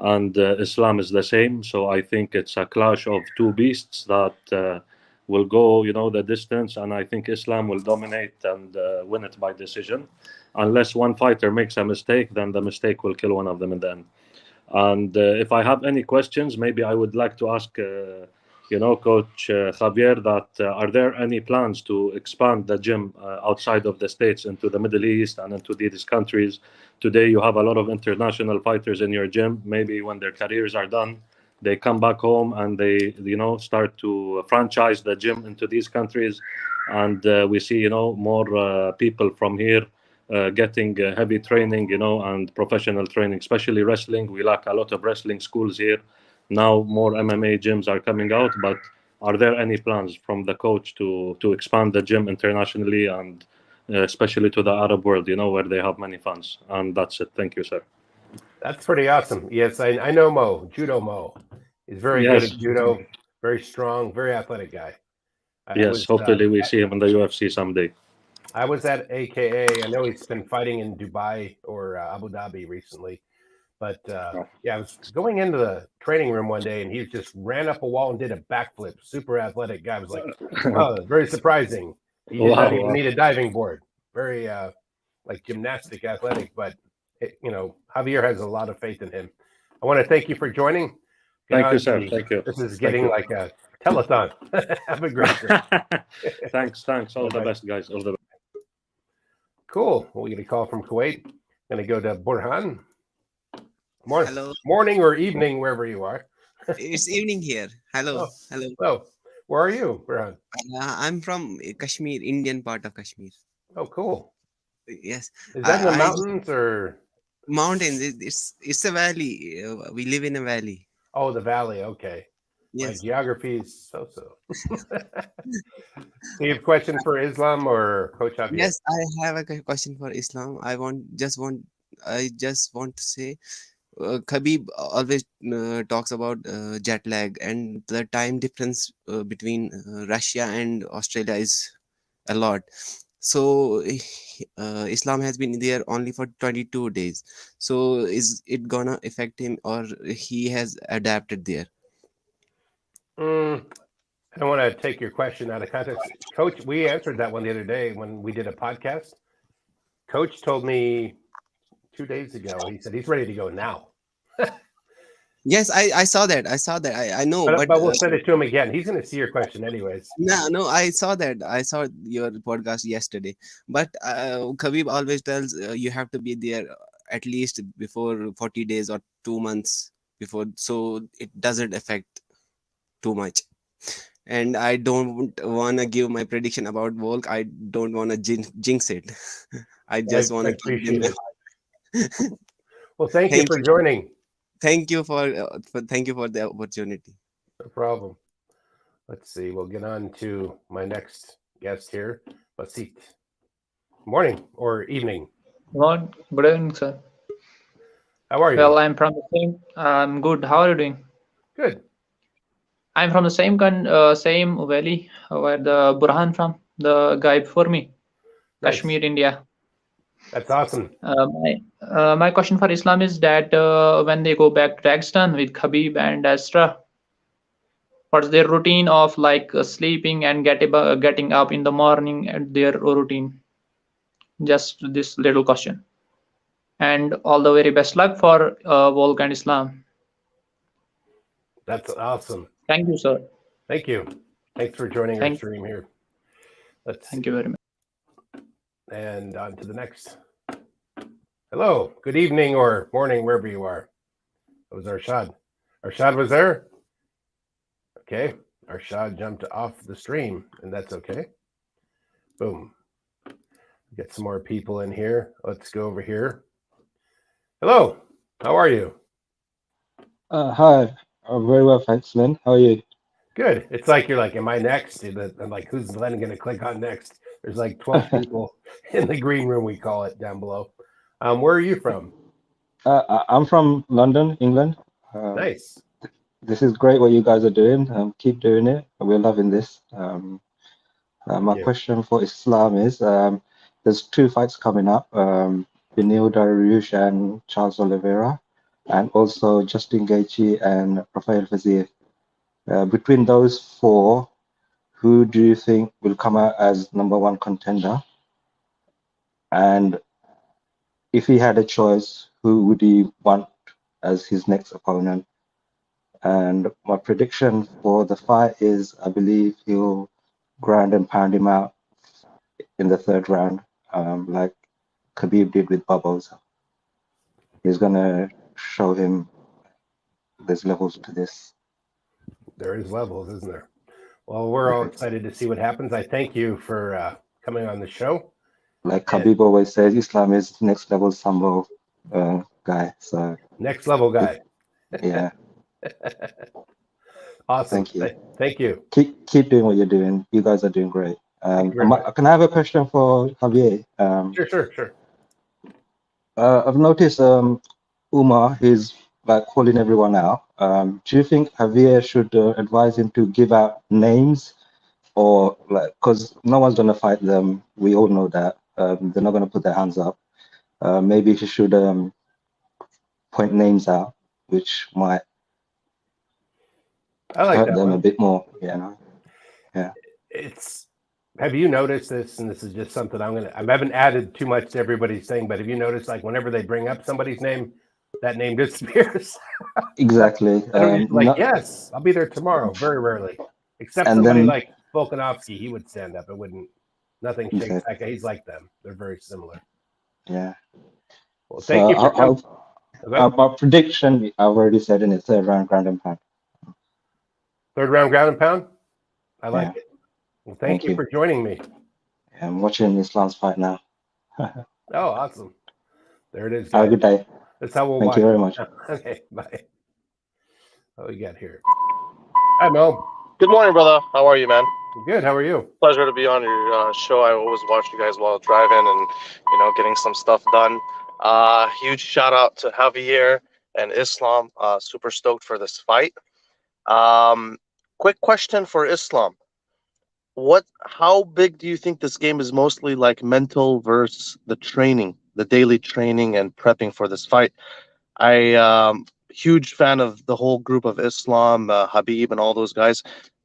S19: and Islam is the same. So I think it's a clash of two beasts that will go, the distance, and I think Islam will dominate and win it by decision. Unless one fighter makes a mistake, then the mistake will kill one of them in the end. And if I have any questions, maybe I would like to ask, Coach Javier, that are there any plans to expand the gym outside of the States into the Middle East and into these countries? Today, you have a lot of international fighters in your gym. Maybe when their careers are done, they come back home and they, start to franchise the gym into these countries. And we see, more people from here getting heavy training, and professional training, especially wrestling. We lack a lot of wrestling schools here. Now more MMA gyms are coming out, but are there any plans from the coach to expand the gym internationally and especially to the Arab world, where they have many fans? And that's it. Thank you, sir.
S1: That's pretty awesome. Yes, I know Mo, Judo Mo. He's very good at judo, very strong, very athletic guy.
S19: Hopefully we see him in the UFC someday.
S1: I was at AKA. I know he's been fighting in Dubai or Abu Dhabi recently. But I was going into the training room one day and he just ran up a wall and did a backflip. Super athletic guy. I was like, oh, very surprising. He did not even need a diving board. Very like gymnastic athletic. But, Javier has a lot of faith in him. I want to thank you for joining.
S19: Thank you, sir. Thank you.
S1: This is getting like a telethon. Have a great day.
S19: Thanks. All the best, guys. All the best.
S1: Cool. Well, we get a call from Kuwait. Going to go to Burhan.
S20: Hello.
S1: Morning or evening, wherever you are.
S20: It's evening here. Hello.
S1: Oh.
S20: Hello.
S1: Oh, where are you, Burhan?
S20: I'm from Kashmir, Indian part of Kashmir.
S1: Oh, cool.
S20: Yes.
S1: Is that in the mountains or?
S20: Mountains. It's a valley. We live in a valley.
S1: Oh, the valley. Okay.
S20: Yes.
S1: My geography is so-so. Do you have a question for Islam or Coach Javier?
S20: Yes, I have a question for Islam. I just want to say, Khabib always talks about jet lag, and the time difference between Russia and Australia is a lot. So Islam has been there only for 22 days. So is it gonna affect him, or he has adapted there?
S1: I don't want to take your question out of context. Coach, we answered that one the other day when we did a podcast. Coach told me 2 days ago, he said he's ready to go now.
S20: Yes, I saw that. I know.
S1: But we'll send it to him again. He's going to see your question anyways.
S20: No, I saw that. I saw your podcast yesterday. But Khabib always tells you have to be there at least before 40 days or 2 months before, so it doesn't affect too much. And I don't want to give my prediction about Volk. I don't want to jinx it. I just want to
S1: appreciate it. Well, thank you for joining.
S20: Thank you for the opportunity.
S1: No problem. Let's see. We'll get on to my next guest here, Basit. Morning or evening.
S21: Good evening, sir.
S1: How are you?
S21: Well, I'm from the same. I'm good. How are you doing?
S1: Good.
S21: I'm from the same same valley where the Burhan from, the guy before me,
S1: Nice.
S21: Kashmir, India.
S1: That's awesome.
S21: My question for Islam is that when they go back to Dagestan with Khabib and Astra, what's their routine of like sleeping and getting up in the morning and their routine? Just this little question. And all the very best luck for Volk and Islam.
S1: That's awesome.
S21: Thank you, sir.
S1: Thank you. Thanks for joining our stream here.
S21: Thank you very much.
S1: And on to the next. Hello, good evening or morning, wherever you are. It was Arshad. Arshad was there? Okay. Arshad jumped off the stream, and that's okay. Boom. Get some more people in here. Let's go over here. Hello, how are you?
S22: Hi, I'm very well, thanks, man. How are you?
S1: Good. It's like you're like, am I next? I'm like, who's Glenn going to click on next? There's like 12 people in the green room, we call it, down below. Where are you from?
S22: I'm from London, England.
S1: Nice.
S22: This is great what you guys are doing. Keep doing it. We're loving this. My question for Islam is, there's 2 fights coming up, Beneil Dariush and Charles Oliveira. and also Justin Gaethje and Rafael Fiziev. Between those four, who do you think will come out as #1 contender? And if he had a choice, who would he want as his next opponent? And my prediction for the fight is, I believe he'll ground and pound him out in the 3rd round, like Khabib did with Bubbles. He's gonna show him there's levels to this.
S1: There is levels, isn't there? Well, we're all excited to see what happens. I thank you for coming on the show.
S22: Like Khabib always says, Islam is next level Sambo guy. So
S1: next level guy.
S22: Yeah.
S1: Awesome.
S22: Thank you.
S1: Thank you.
S22: Keep doing what you're doing. You guys are doing great. Can I have a question for Javier?
S1: Sure.
S22: I've noticed Umar, he's like calling everyone out. Do you think Javier should advise him to give out names, or like, because no one's gonna fight them, we all know that they're not gonna put their hands up. Maybe he should point names out, which might hurt them a bit more. Yeah.
S1: Have you noticed this? And this is just something I haven't added too much to everybody's thing, but have you noticed, like, whenever they bring up somebody's name, that name disappears?
S22: Exactly.
S1: Yes, I'll be there tomorrow. Very rarely, except
S22: And
S1: somebody
S22: then-
S1: like Volkanovski, he would stand up. It wouldn't. Nothing shakes
S22: Okay.
S1: that guy. He's like them. They're very similar.
S22: Yeah.
S1: Well, thank you for coming.
S22: My prediction, I've already said in the 3rd round, ground and pound.
S1: 3rd round ground and pound. I like
S22: Yeah.
S1: it. Well, thank you for joining me.
S22: I'm watching Islam's fight now.
S1: Oh, awesome. There it is.
S22: Have a good day.
S1: That's how we'll
S22: Thank
S1: watch
S22: you very
S1: it.
S22: much.
S1: Okay, bye. What we got here? Hi, Mo.
S2: Good morning, brother. How are you, man?
S1: Good. How are you?
S2: Pleasure to be on your show. I always watch you guys while driving and, getting some stuff done. Huge shout out to Javier and Islam. Super stoked for this fight. Quick question for Islam. How big do you think this game is mostly like mental versus the training, the daily training and prepping for this fight? Huge fan of the whole group of Islam, Khabib and all those guys.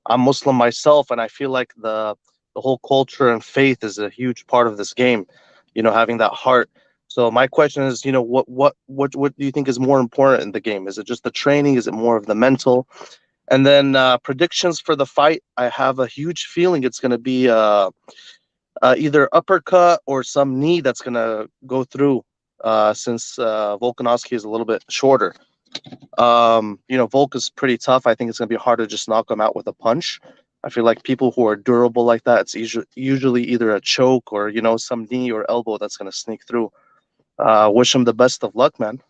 S2: I'm Muslim myself, and I feel like the whole culture and faith is a huge part of this game, having that heart. So my question is, what do you think is more important in the game? Is it just the training? Is it more of the mental? And then predictions for the fight, I have a huge feeling it's going to be either uppercut or some knee that's going to go through since Volkanovski is a little bit shorter. Volk is pretty tough. I think it's going to be hard to just knock him out with a punch. I feel like people who are durable like that, it's usually either a choke or, some knee or elbow that's going to sneak through. Wish him the best of luck, man.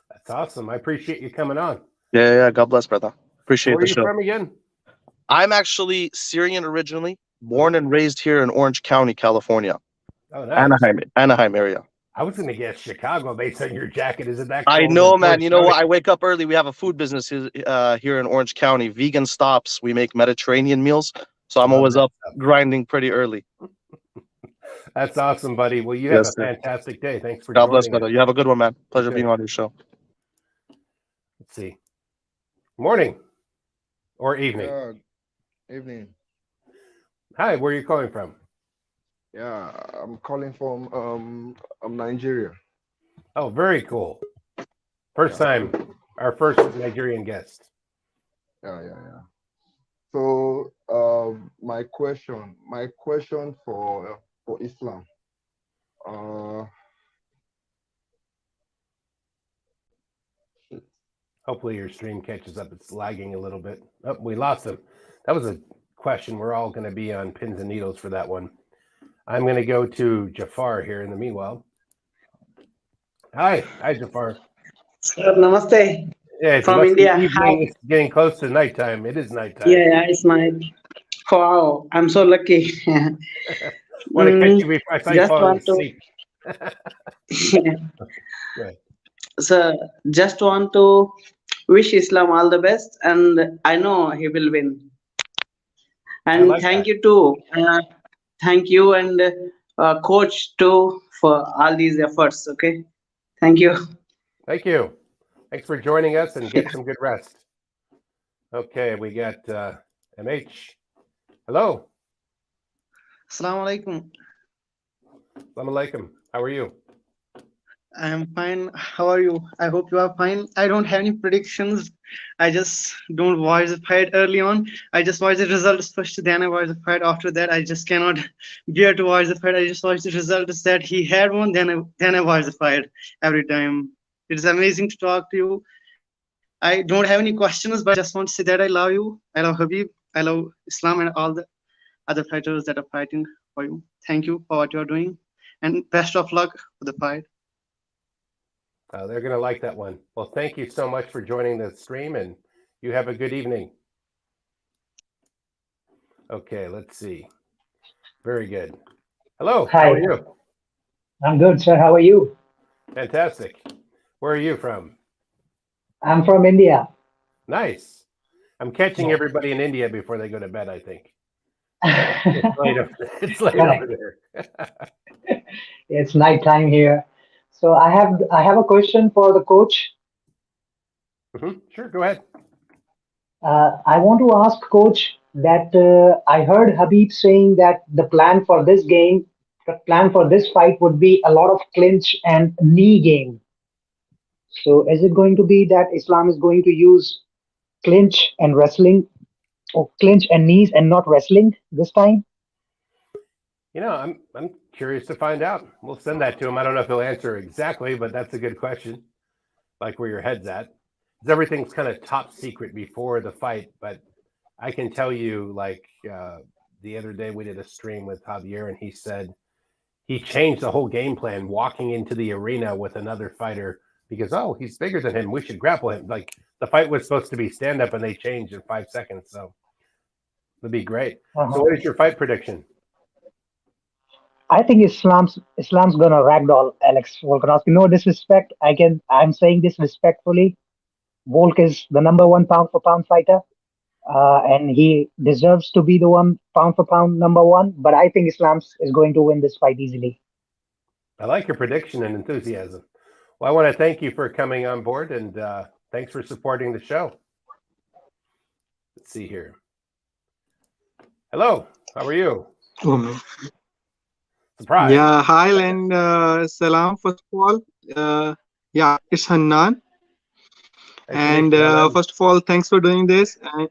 S1: That's awesome. I appreciate you coming on.
S2: Yeah. God bless, brother. Appreciate
S1: Where
S2: the
S1: are you
S2: show.
S1: from again?
S2: I'm actually Syrian originally, born and raised here in Orange County, California.
S1: Oh, nice.
S2: Anaheim area.
S1: I was going to guess Chicago based on your jacket. Is it that
S2: I
S1: cold
S2: know,
S1: in
S2: man.
S1: Orange
S2: You know
S1: County?
S2: what? I wake up early. We have a food business here in Orange County. Vegan stops. We make Mediterranean meals. So I'm always up grinding pretty early.
S1: That's awesome, buddy. Well, you
S2: Yes,
S1: have a
S2: sir.
S1: fantastic day. Thanks for
S2: God
S1: joining
S2: bless,
S1: us.
S2: brother. You have a good one, man. Pleasure
S1: too.
S2: being on your show.
S1: Let's see. Morning or evening.
S3: Evening.
S1: Hi, where are you calling from?
S3: Yeah, I'm calling from Nigeria.
S1: Oh, very cool. First time, our first Nigerian guest.
S3: Yeah. So my question for Islam.
S1: Hopefully your stream catches up. It's lagging a little bit. Oh, we lost him. That was a question. We're all going to be on pins and needles for that one. I'm going to go to Jafar here in the meanwhile. Hi, Jafar.
S23: Sir, namaste.
S1: Yeah, it
S23: From
S1: must be
S23: India. Hi.
S1: evening. It's getting close to nighttime. It is nighttime.
S23: Yeah, it's night. Wow, I'm so lucky.
S1: Want to catch you before I saw you
S23: Just
S1: falling
S23: want to.
S1: asleep. Right.
S23: Sir, just want to wish Islam all the best, and I know he will win. And
S1: like
S23: thank you too. Thank you and coach too for all these efforts. Okay, thank you.
S1: Thank you. Thanks for joining us, and get some good rest. Okay, we got MH. Hello.
S23: Assalamu alaikum.
S1: Assalamu alaikum. How are you?
S23: I am fine. How are you? I hope you are fine. I don't have any predictions. I just don't watch the fight early on. I just watch the results first, then I watch the fight. After that, I just cannot bear to watch the fight. I just watch the results that he had one, then I watch the fight every time. It is amazing to talk to you. I don't have any questions, but I just want to say that I love you. I love Khabib. I love Islam and all the other fighters that are fighting for you. Thank you for what you are doing, and best of luck for the fight.
S1: They're going to like that one. Well, thank you so much for joining the stream, and you have a good evening. Okay, let's see. Very good. Hello.
S4: Hi.
S1: How are you?
S4: I'm good, sir. How are you?
S1: Fantastic. Where are you from?
S4: I'm from India.
S1: Nice. I'm catching
S4: Yeah.
S1: everybody in India before they go to bed, I think. It's late over there.
S4: It's nighttime here. So I have a question for the coach.
S1: Sure, go ahead.
S4: I want to ask coach that I heard Khabib saying that the plan for this game, the plan for this fight would be a lot of clinch and knee game. So is it going to be that Islam is going to use clinch and wrestling, or clinch and knees and not wrestling this time?
S1: You know, I'm curious to find out. We'll send that to him. I don't know if he'll answer exactly, but that's a good question. Like where your head's at. 'Cause everything's kind of top secret before the fight, but I can tell you, like the other day we did a stream with Javier, and he said he changed the whole game plan walking into the arena with another fighter because, oh, he's bigger than him. We should grapple him. Like the fight was supposed to be stand up, and they changed in 5 seconds. So it'd be great. So what is your fight prediction?
S4: I think Islam's gonna ragdoll Alex Volkanovski. No disrespect. I'm saying this respectfully. Volk is the #1 pound for pound fighter, and he deserves to be the pound for pound #1. But I think Islam is going to win this fight easily.
S1: I like your prediction and enthusiasm. Well, I want to thank you for coming on board, and thanks for supporting the show. Let's see here. Hello, how are you? Surprise.
S5: Yeah, hi and salam. First of all, yeah, it's Hannan. And first of all, thanks for doing this. And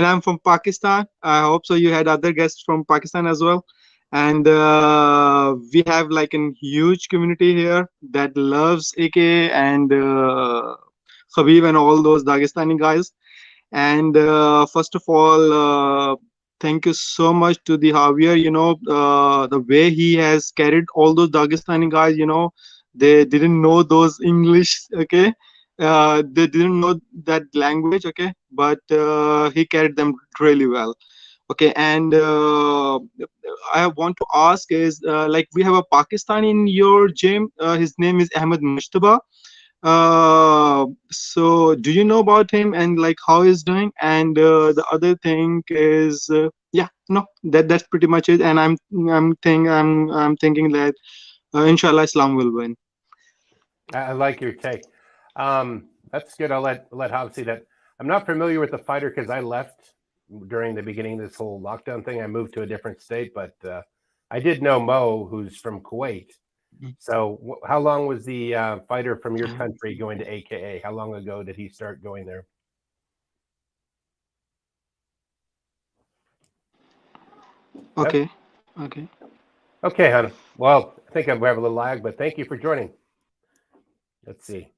S5: I'm from Pakistan. I hope so. You had other guests from Pakistan as well. And we have like a huge community here that loves AK and Khabib and all those Dagestani guys. And first of all, thank you so much to the Javier. You know, the way he has carried all those Dagestani guys, you know, they didn't know those English, okay? They didn't know that language, okay? But he carried them really well. Okay, and I want to ask is, like we have a Pakistani in your gym. His name is Ahmed Mushtaba. So do you know about him and like how he's doing? And the other thing is, yeah, no, that's pretty much it. And I'm thinking that inshallah Islam will win.
S1: I like your take. That's good. I'll let Hob see that. I'm not familiar with the fighter because I left during the beginning of this whole lockdown thing. I moved to a different state, but I did know Mo, who's from Kuwait. So how long was the fighter from your country going to AKA? How long ago did he start going there?
S5: Okay.
S1: Yep.
S5: Okay.
S1: Okay, Hannah. Well, I think we have a little lag, but thank you for joining. Let's see.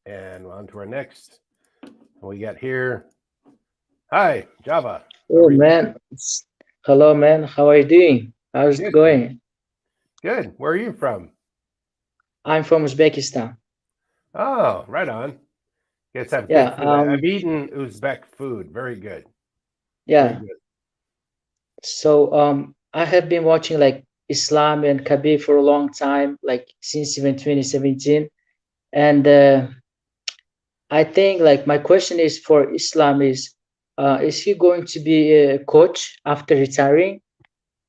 S1: And on to our next. We got here. Hi, Java.
S6: Oh, man. Hello, man. How are you doing? How's it going?
S1: Good. Where are you from?
S6: I'm from Uzbekistan.
S1: Oh, right on. Guess I've
S6: Yeah,
S1: good food. I've eaten Uzbek food. Very good.
S6: Yeah.
S1: Very good.
S6: So I have been watching like Islam and Khabib for a long time, like since even 2017. And I think like my question is for Islam is he going to be a coach after retiring?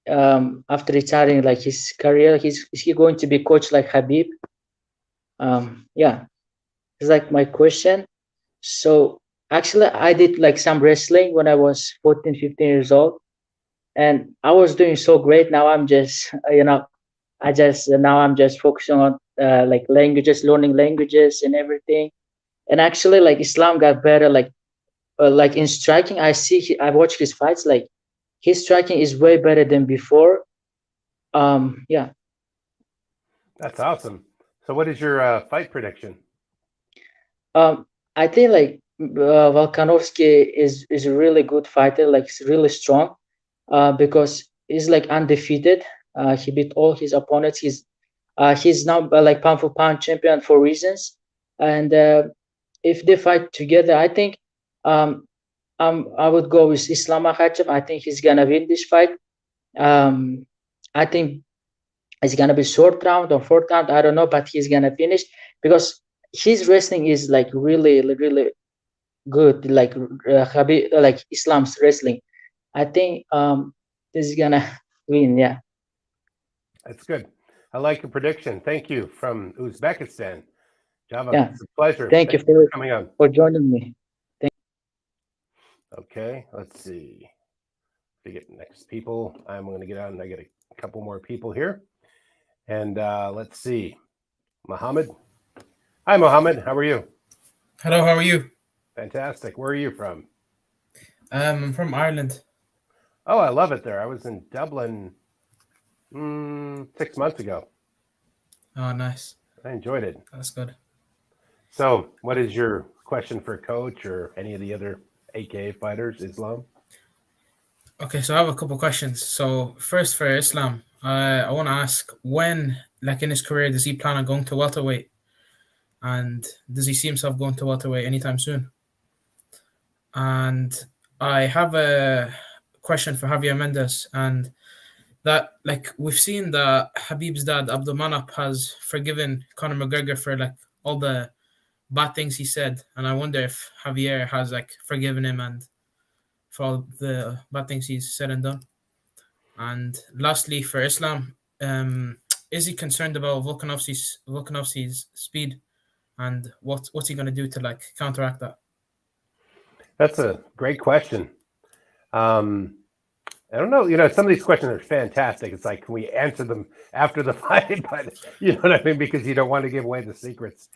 S6: After retiring like his career, is he going to be coach like Khabib? Yeah, it's like my question. So actually, I did like some wrestling when I was 14, 15 years old, and I was doing so great. Now I'm just, now I'm just focusing on like languages, learning languages and everything. And actually, like Islam got better. Like in striking, I watched his fights. Like his striking is way better than before. Yeah.
S1: That's awesome. So, what is your fight prediction?
S6: I think like Volkanovski is a really good fighter. Like he's really strong. Because he's like undefeated. He beat all his opponents. He's now like pound for pound champion for reasons. And if they fight together, I think I would go with Islam Makhachev. I think he's gonna win this fight. I think it's gonna be short round or fourth round. I don't know, but he's gonna finish because his wrestling is like really, really good. Like Khabib, like Islam's wrestling. I think this is gonna win. Yeah.
S1: That's good. I like your prediction. Thank you from Uzbekistan. Java,
S6: Yeah.
S1: it's a pleasure.
S6: Thank you
S1: Thanks for
S6: for
S1: coming on.
S6: for joining me.
S1: Okay, let's see. To get next people, I'm going to get on. I get a couple more people here, and let's see. Mohammed. Hi, Mohammed. How are you?
S7: Hello, how are you?
S1: Fantastic. Where are you from?
S7: I'm from Ireland.
S1: Oh, I love it there. I was in Dublin 6 months ago.
S7: Oh, nice.
S1: I enjoyed it.
S7: That's good.
S1: So, what is your question for Coach or any of the other AKA fighters, Islam?
S7: Okay, so I have a couple questions. So first for Islam, I want to ask when, like in his career, does he plan on going to welterweight? And does he see himself going to welterweight anytime soon? And I have a question for Javier Mendez, and that like we've seen that Khabib's dad Abdulmanap has forgiven Conor McGregor for like all the bad things he said, and I wonder if Javier has like forgiven him and for all the bad things he's said and done. And lastly, for Islam, is he concerned about Volkanovski's speed, and what's he going to do to like counteract that?
S1: That's a great question. I don't know. Some of these questions are fantastic. It's like, can we answer them after the fight? But you know what I mean? Because you don't want to give away the secrets.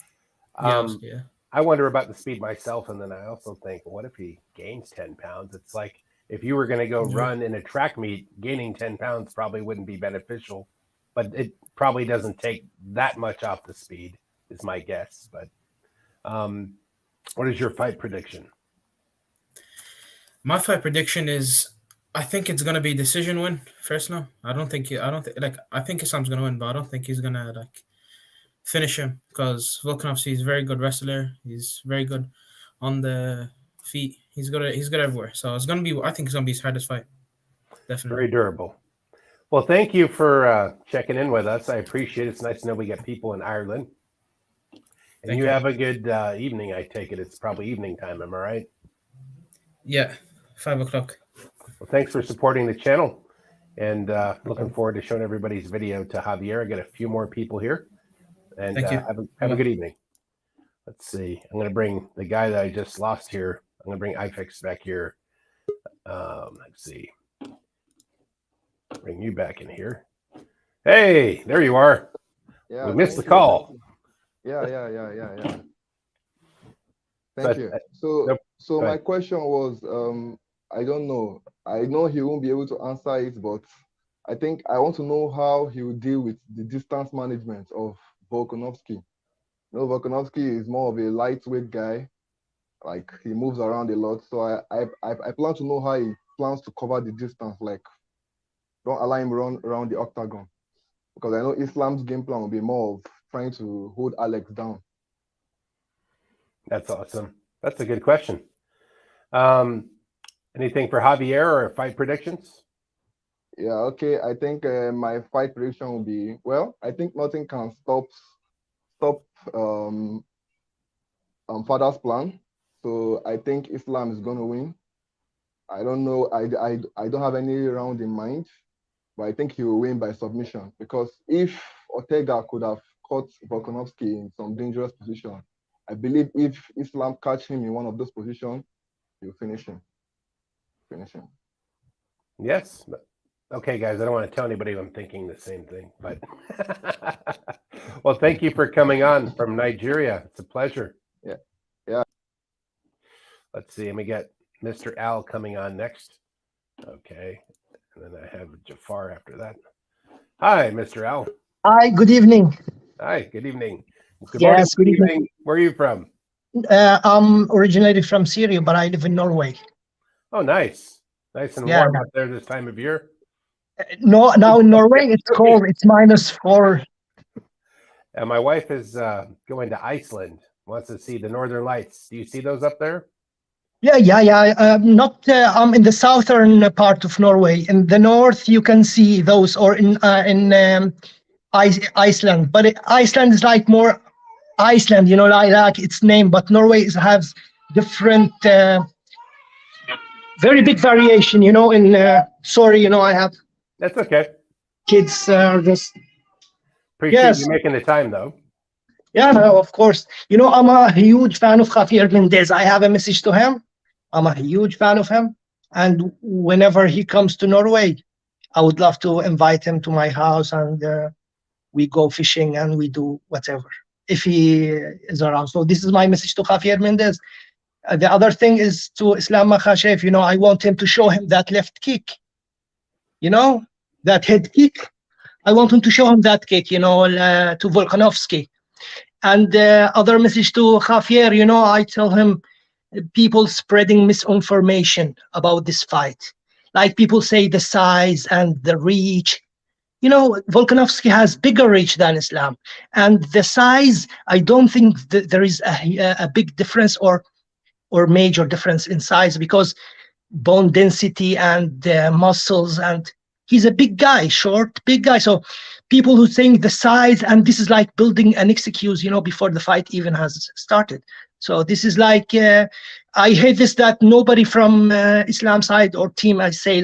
S7: Yeah.
S1: I wonder about the speed myself. And then I also think, what if he gains 10 pounds? It's like, if you were going to go run in a track meet, gaining 10 pounds probably wouldn't be beneficial. But it probably doesn't take that much off the speed, is my guess. But what is your fight prediction?
S7: My fight prediction is, I think it's gonna be decision win for Islam. I think Islam's gonna win, but I don't think he's gonna like finish him because Volkanovski is a very good wrestler. He's very good on the feet. He's good everywhere. So it's gonna be. I think it's gonna be his hardest fight. Definitely.
S1: Very durable. Well, thank you for checking in with us. I appreciate it. It's nice to know we got people in Ireland. And
S7: Thank
S1: you
S7: you.
S1: have a good evening, I take it. It's probably evening time, am I right?
S7: Yeah, 5 o'clock.
S1: Well, thanks for supporting the channel. And looking forward to showing everybody's video to Javier. I got a few more people here. And
S7: Thank you.
S1: have a good evening. Let's see. I'm going to bring the guy that I just lost here. I'm going to bring iFix back here. Let's see. Bring you back in here. Hey, there you are.
S3: Yeah,
S1: we missed the
S3: thank you,
S1: call.
S3: thank you. Yeah. Thank
S1: But,
S3: you.
S1: nope,
S3: So
S1: go
S3: my
S1: ahead.
S3: question was, I don't know. I know he won't be able to answer it, but I think I want to know how he will deal with the distance management of Volkanovski. Volkanovski is more of a lightweight guy. Like he moves around a lot. So I plan to know how he plans to cover the distance. Like don't allow him run around the octagon. Because I know Islam's game plan will be more of trying to hold Alex down.
S1: That's awesome. That's a good question. Anything for Javier or fight predictions?
S3: Yeah, okay. I think my fight prediction will be, well, I think nothing can stop Father's plan. So I think Islam is going to win. I don't know. I don't have any round in mind, but I think he will win by submission because if Ortega could have caught Volkanovski in some dangerous position. I believe if Islam catch him in one of those positions, he'll finish him.
S1: Yes. Okay, guys, I don't want to tell anybody I'm thinking the same thing, but well, thank you for coming on from Nigeria. It's a pleasure.
S3: Yeah.
S1: Let's see. Let me get Mr. Al coming on next. Okay. And then I have Jafar after that. Hi, Mr. Al.
S8: Hi, good evening.
S1: Hi, good evening. Good
S8: Yes,
S1: morning.
S8: good evening.
S1: Where are you from?
S8: I'm originated from Syria, but I live in Norway.
S1: Oh, nice. Nice and
S8: Yeah,
S1: warm
S8: yeah.
S1: up there this time of year.
S8: No, now in Norway it's cold. It's -4.
S1: And my wife is going to Iceland, wants to see the Northern Lights. Do you see those up there?
S8: Yeah. Not. I'm in the southern part of Norway. In the north, you can see those, or in Iceland. But Iceland is like more Iceland, like its name. But Norway has different, very big variation. Sorry, I have.
S1: That's okay.
S8: Kids are just.
S1: Appreciate
S8: Yes.
S1: you making the time, though.
S8: Yeah, no, of course. I'm a huge fan of Javier Mendez. I have a message to him. I'm a huge fan of him. And whenever he comes to Norway, I would love to invite him to my house, and we go fishing and we do whatever if he is around. So this is my message to Javier Mendez. The other thing is to Islam Makhachev. I want him to show him that left kick. That head kick. I want him to show him that kick, to Volkanovski. And other message to Javier, I tell him, people spreading misinformation about this fight. Like people say the size and the reach. Volkanovski has bigger reach than Islam. And the size, I don't think that there is a big difference or major difference in size, because bone density and muscles, and he's a big guy, short, big guy. So people who think the size, and this is like building an excuse, before the fight even has started. So this is like, I hate this, that nobody from Islam side or team, I say,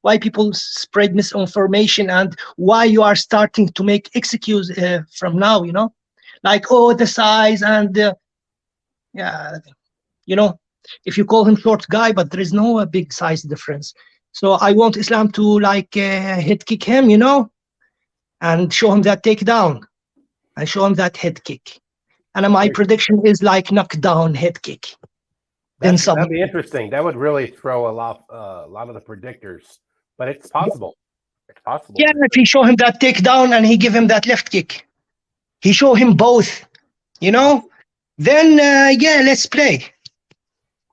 S8: why people spread misinformation and why you are starting to make excuse from now, like, oh, the size and if you call him short guy, but there is no big size difference. So I want Islam to head kick him, and show him that takedown and show him that head kick. And my prediction is knockdown head kick.
S1: That'd be interesting. That would really throw a lot of the predictors, but it's possible. It's possible.
S8: Yeah, if he show him that takedown and he give him that left kick, he show him both, then let's play.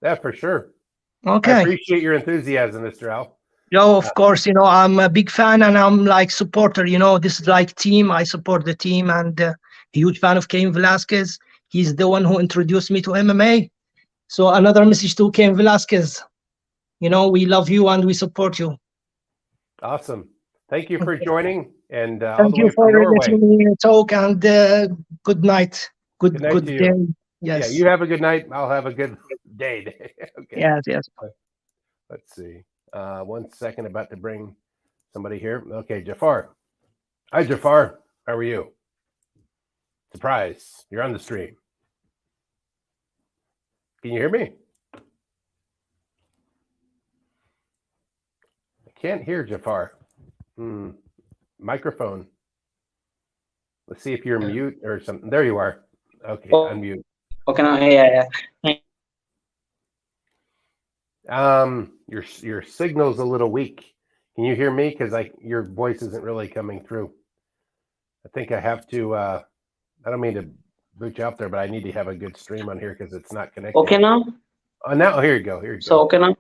S1: Yeah, for sure.
S8: Okay.
S1: I appreciate your enthusiasm, Mr. Al.
S8: Of course, I'm a big fan, and I'm supporter, this is team. I support the team, and huge fan of Cain Velasquez. He's the one who introduced me to MMA. So another message to Cain Velasquez, we love you and we support you.
S1: Awesome. Thank you for joining, and
S8: thank you for letting me talk, and good night. Good day. Yes.
S1: Yeah, you have a good night. I'll have a good day. Okay.
S8: Yes.
S1: Let's see. 1 second, about to bring somebody here. Okay, Jafar. Hi, Jafar. How are you? Surprise. You're on the stream. Can you hear me? I can't hear Jafar. Microphone. Let's see if you're mute or something. There you are. Okay, unmute.
S9: Okay, now, yeah.
S1: Your signal's a little weak. Can you hear me? Because your voice isn't really coming through. I think I have to. I don't mean to boot you out there, but I need to have a good stream on here because it's not connected.
S9: Okay now.
S1: Now here you go.
S9: So okay now.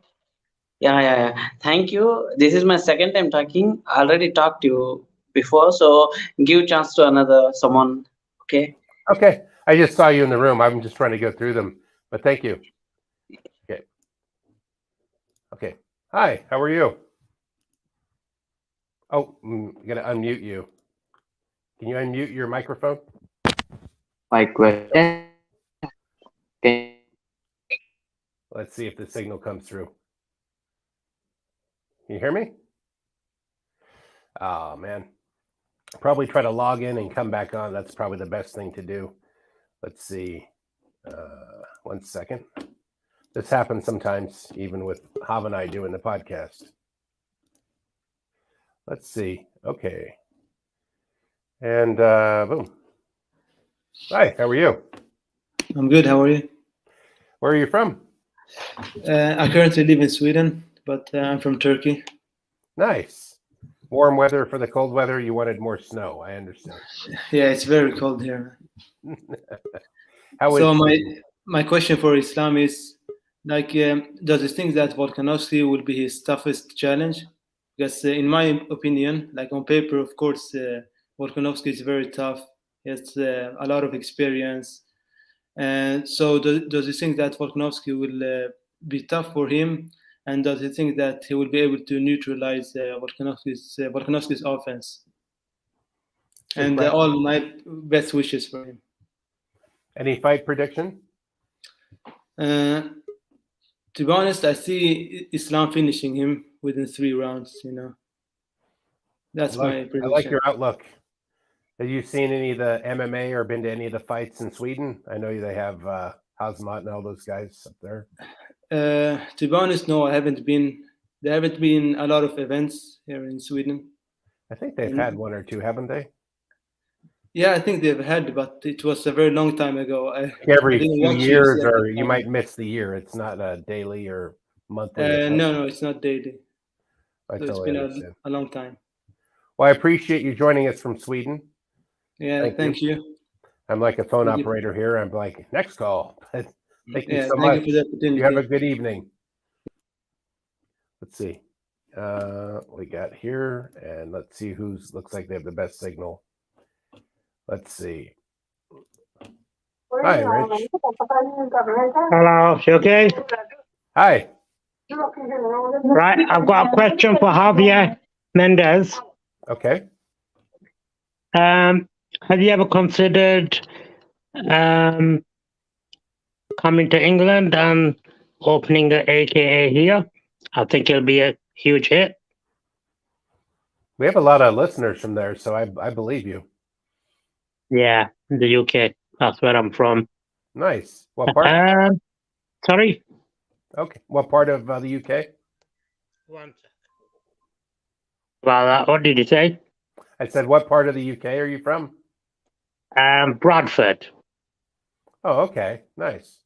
S9: Yeah. Thank you. This is my second time talking. I already talked to you before, so give chance to someone. Okay.
S1: Okay. I just saw you in the room. I'm just trying to go through them, but thank you. Okay. Hi, how are you? Oh, I'm going to unmute you. Can you unmute your microphone?
S9: My question.
S1: Let's see if the signal comes through. Can you hear me? Oh, man. Probably try to log in and come back on. That's probably the best thing to do. Let's see. 1 second. This happens sometimes, even with Hav and I doing the podcast. Let's see. Okay. And boom. Hi, how are you?
S10: I'm good. How are you?
S1: Where are you from?
S10: I currently live in Sweden, but I'm from Turkey.
S1: Nice. Warm weather for the cold weather. You wanted more snow. I understand.
S10: Yeah, it's very cold here.
S1: How
S10: So
S1: is
S10: my question for Islam is, like, does you think that Volkanovski will be his toughest challenge? Because in my opinion, like on paper, of course, Volkanovski is very tough. He has a lot of experience. And so does you think that Volkanovski will be tough for him? And does you think that he will be able to neutralize Volkanovski's offense? And all my best wishes for him.
S1: Any fight prediction?
S10: To be honest, I see Islam finishing him within 3 rounds. You know, that's my prediction.
S1: I like your outlook. Have you seen any of the MMA or been to any of the fights in Sweden? I know they have Hazmat and all those guys up there.
S10: To be honest, no, I haven't been. There haven't been a lot of events here in Sweden.
S1: I think they've had 1 or 2, haven't they?
S10: Yeah, I think they've had, but it was a very long time ago.
S1: Every few years, or you might miss the year. It's not a daily or monthly.
S10: No, it's not daily.
S1: I
S10: So
S1: totally
S10: it's
S1: understand.
S10: been a long time.
S1: Well, I appreciate you joining us from Sweden.
S10: Yeah, thank you.
S1: I'm like a phone
S10: Thank you.
S1: operator here. I'm like, next call. Thank you
S10: Yeah,
S1: so
S10: thank
S1: much.
S10: you for the opportunity.
S1: You have a good evening. Let's see. We got here, and let's see who's looks like they have the best signal. Let's see. Hi, Rich.
S11: Hello, you okay?
S1: Hi.
S11: Right, I've got a question for Javier Mendez.
S1: Okay.
S11: Have you ever considered coming to England and opening the AKA here? I think it'll be a huge hit.
S1: We have a lot of listeners from there, so I believe you.
S11: Yeah, in the UK. That's where I'm from.
S1: Nice. What part?
S11: Sorry?
S1: Okay. What part of the UK?
S11: Well, what did you say?
S1: I said, what part of the UK are you from?
S11: Bradford.
S1: Oh, okay. Nice.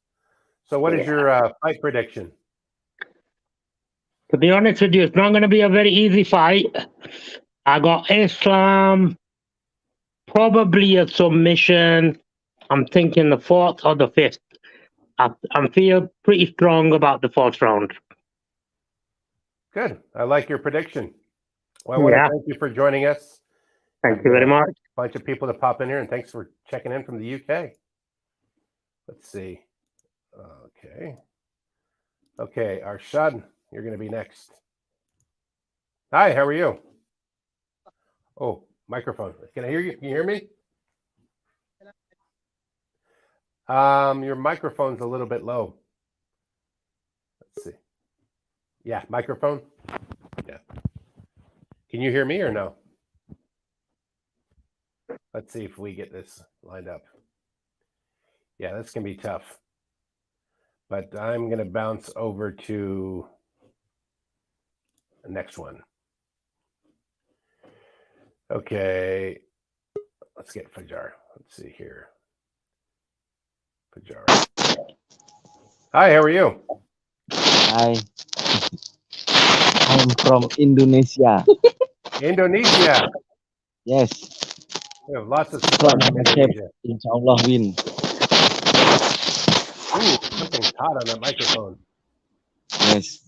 S1: So what is your fight prediction?
S11: To be honest with you, it's not going to be a very easy fight. I got Islam, probably a submission. I'm thinking the 4th or the 5th. I feel pretty strong about the 4th round.
S1: Good. I like your prediction. Well, I want to thank you for joining us.
S11: Thank you very much.
S1: A bunch of people to pop in here, and thanks for checking in from the UK. Let's see. Okay. Okay, Arshad, you're going to be next. Hi, how are you? Oh, microphone. Can I hear you? Can you hear me? Your microphone's a little bit low. Let's see. Yeah, microphone. Yeah. Can you hear me or no? Let's see if we get this lined up. Yeah, that's going to be tough. But I'm going to bounce over to the next one. Okay. Let's get Fajar. Let's see here. Fajar. Hi, how are you?
S12: Hi. I'm from Indonesia.
S1: Indonesia.
S12: Yes.
S1: We have lots of support from Indonesia.
S12: Inshallah win.
S1: Ooh, something's hot on that microphone.
S12: Yes.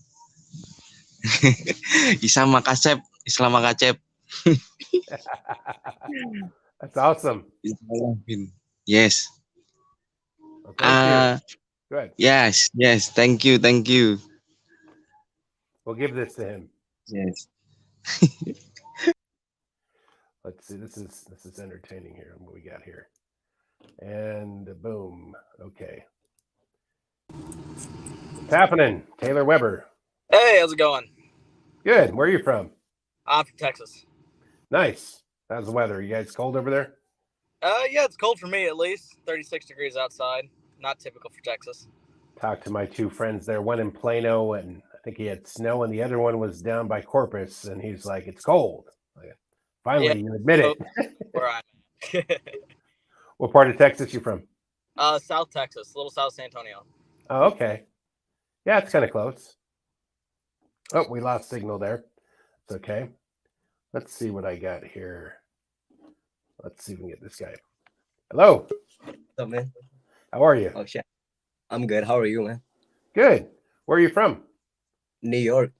S12: Islam Makhachev. Islam Makhachev.
S1: That's awesome.
S12: Inshallah win. Yes.
S1: Well, thank you. Good.
S12: Yes. Yes. Thank you. Thank you.
S1: We'll give this to him.
S12: Yes.
S1: Let's see. This is entertaining here. What we got here. And boom. Okay. What's happening? Taylor Weber.
S24: Hey, how's it going?
S1: Good. Where are you from?
S24: I'm from Texas.
S1: Nice. How's the weather? You guys cold over there?
S13: Yeah, it's cold for me at least. 36 degrees outside. Not typical for Texas.
S1: Talked to my two friends there, one in Plano, and I think he had snow, and the other one was down by Corpus, and he's like, it's cold. Like, finally, you admit it.
S13: Where I'm at.
S1: What part of Texas you from?
S13: South Texas, little South San Antonio.
S1: Oh, okay. Yeah, it's kind of close. Oh, we lost signal there. It's okay. Let's see what I got here. Let's see if we can get this guy. Hello.
S14: What's up, man?
S1: How are you?
S14: Oh, shit. I'm good. How are you, man?
S1: Good. Where are you from?
S14: New York.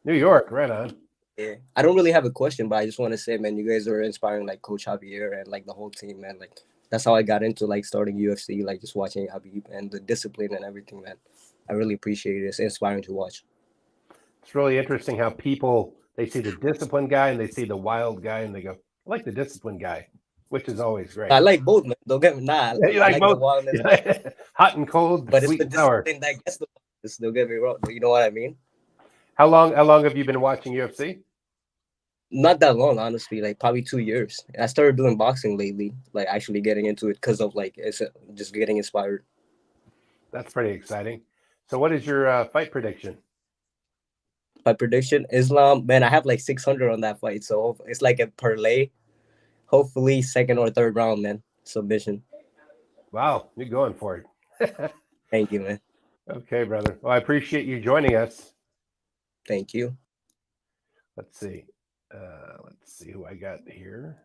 S1: New York. Right on.
S14: Yeah. I don't really have a question, but I just want to say, man, you guys are inspiring, like, Coach Javier and, like, the whole team, man. Like, that's how I got into, like, starting UFC, like, just watching Khabib and the discipline and everything, man. I really appreciate it. It's inspiring to watch.
S1: It's really interesting how people, they see the disciplined guy and they see the wild guy and they go, I like the disciplined guy, which is always great.
S14: I like both, man. Don't get me wrong.
S1: You like both?
S14: The wildness,
S1: hot and cold,
S14: but
S1: sweet
S14: it's the
S1: and sour.
S14: discipline that gets the wildness. Don't get me wrong. You know what I mean?
S1: How long have you been watching UFC?
S14: Not that long, honestly. Like probably 2 years. I started doing boxing lately, like actually getting into it because of like it's just getting inspired.
S1: That's pretty exciting. So, what is your fight prediction?
S14: My prediction, Islam, man, I have like 600 on that fight, so it's like a parlay. Hopefully, second or third round, man. Submission.
S1: Wow, you're going for it.
S14: Thank you, man.
S1: Okay, brother. Well, I appreciate you joining us.
S14: Thank you.
S1: Let's see. Let's see who I got here.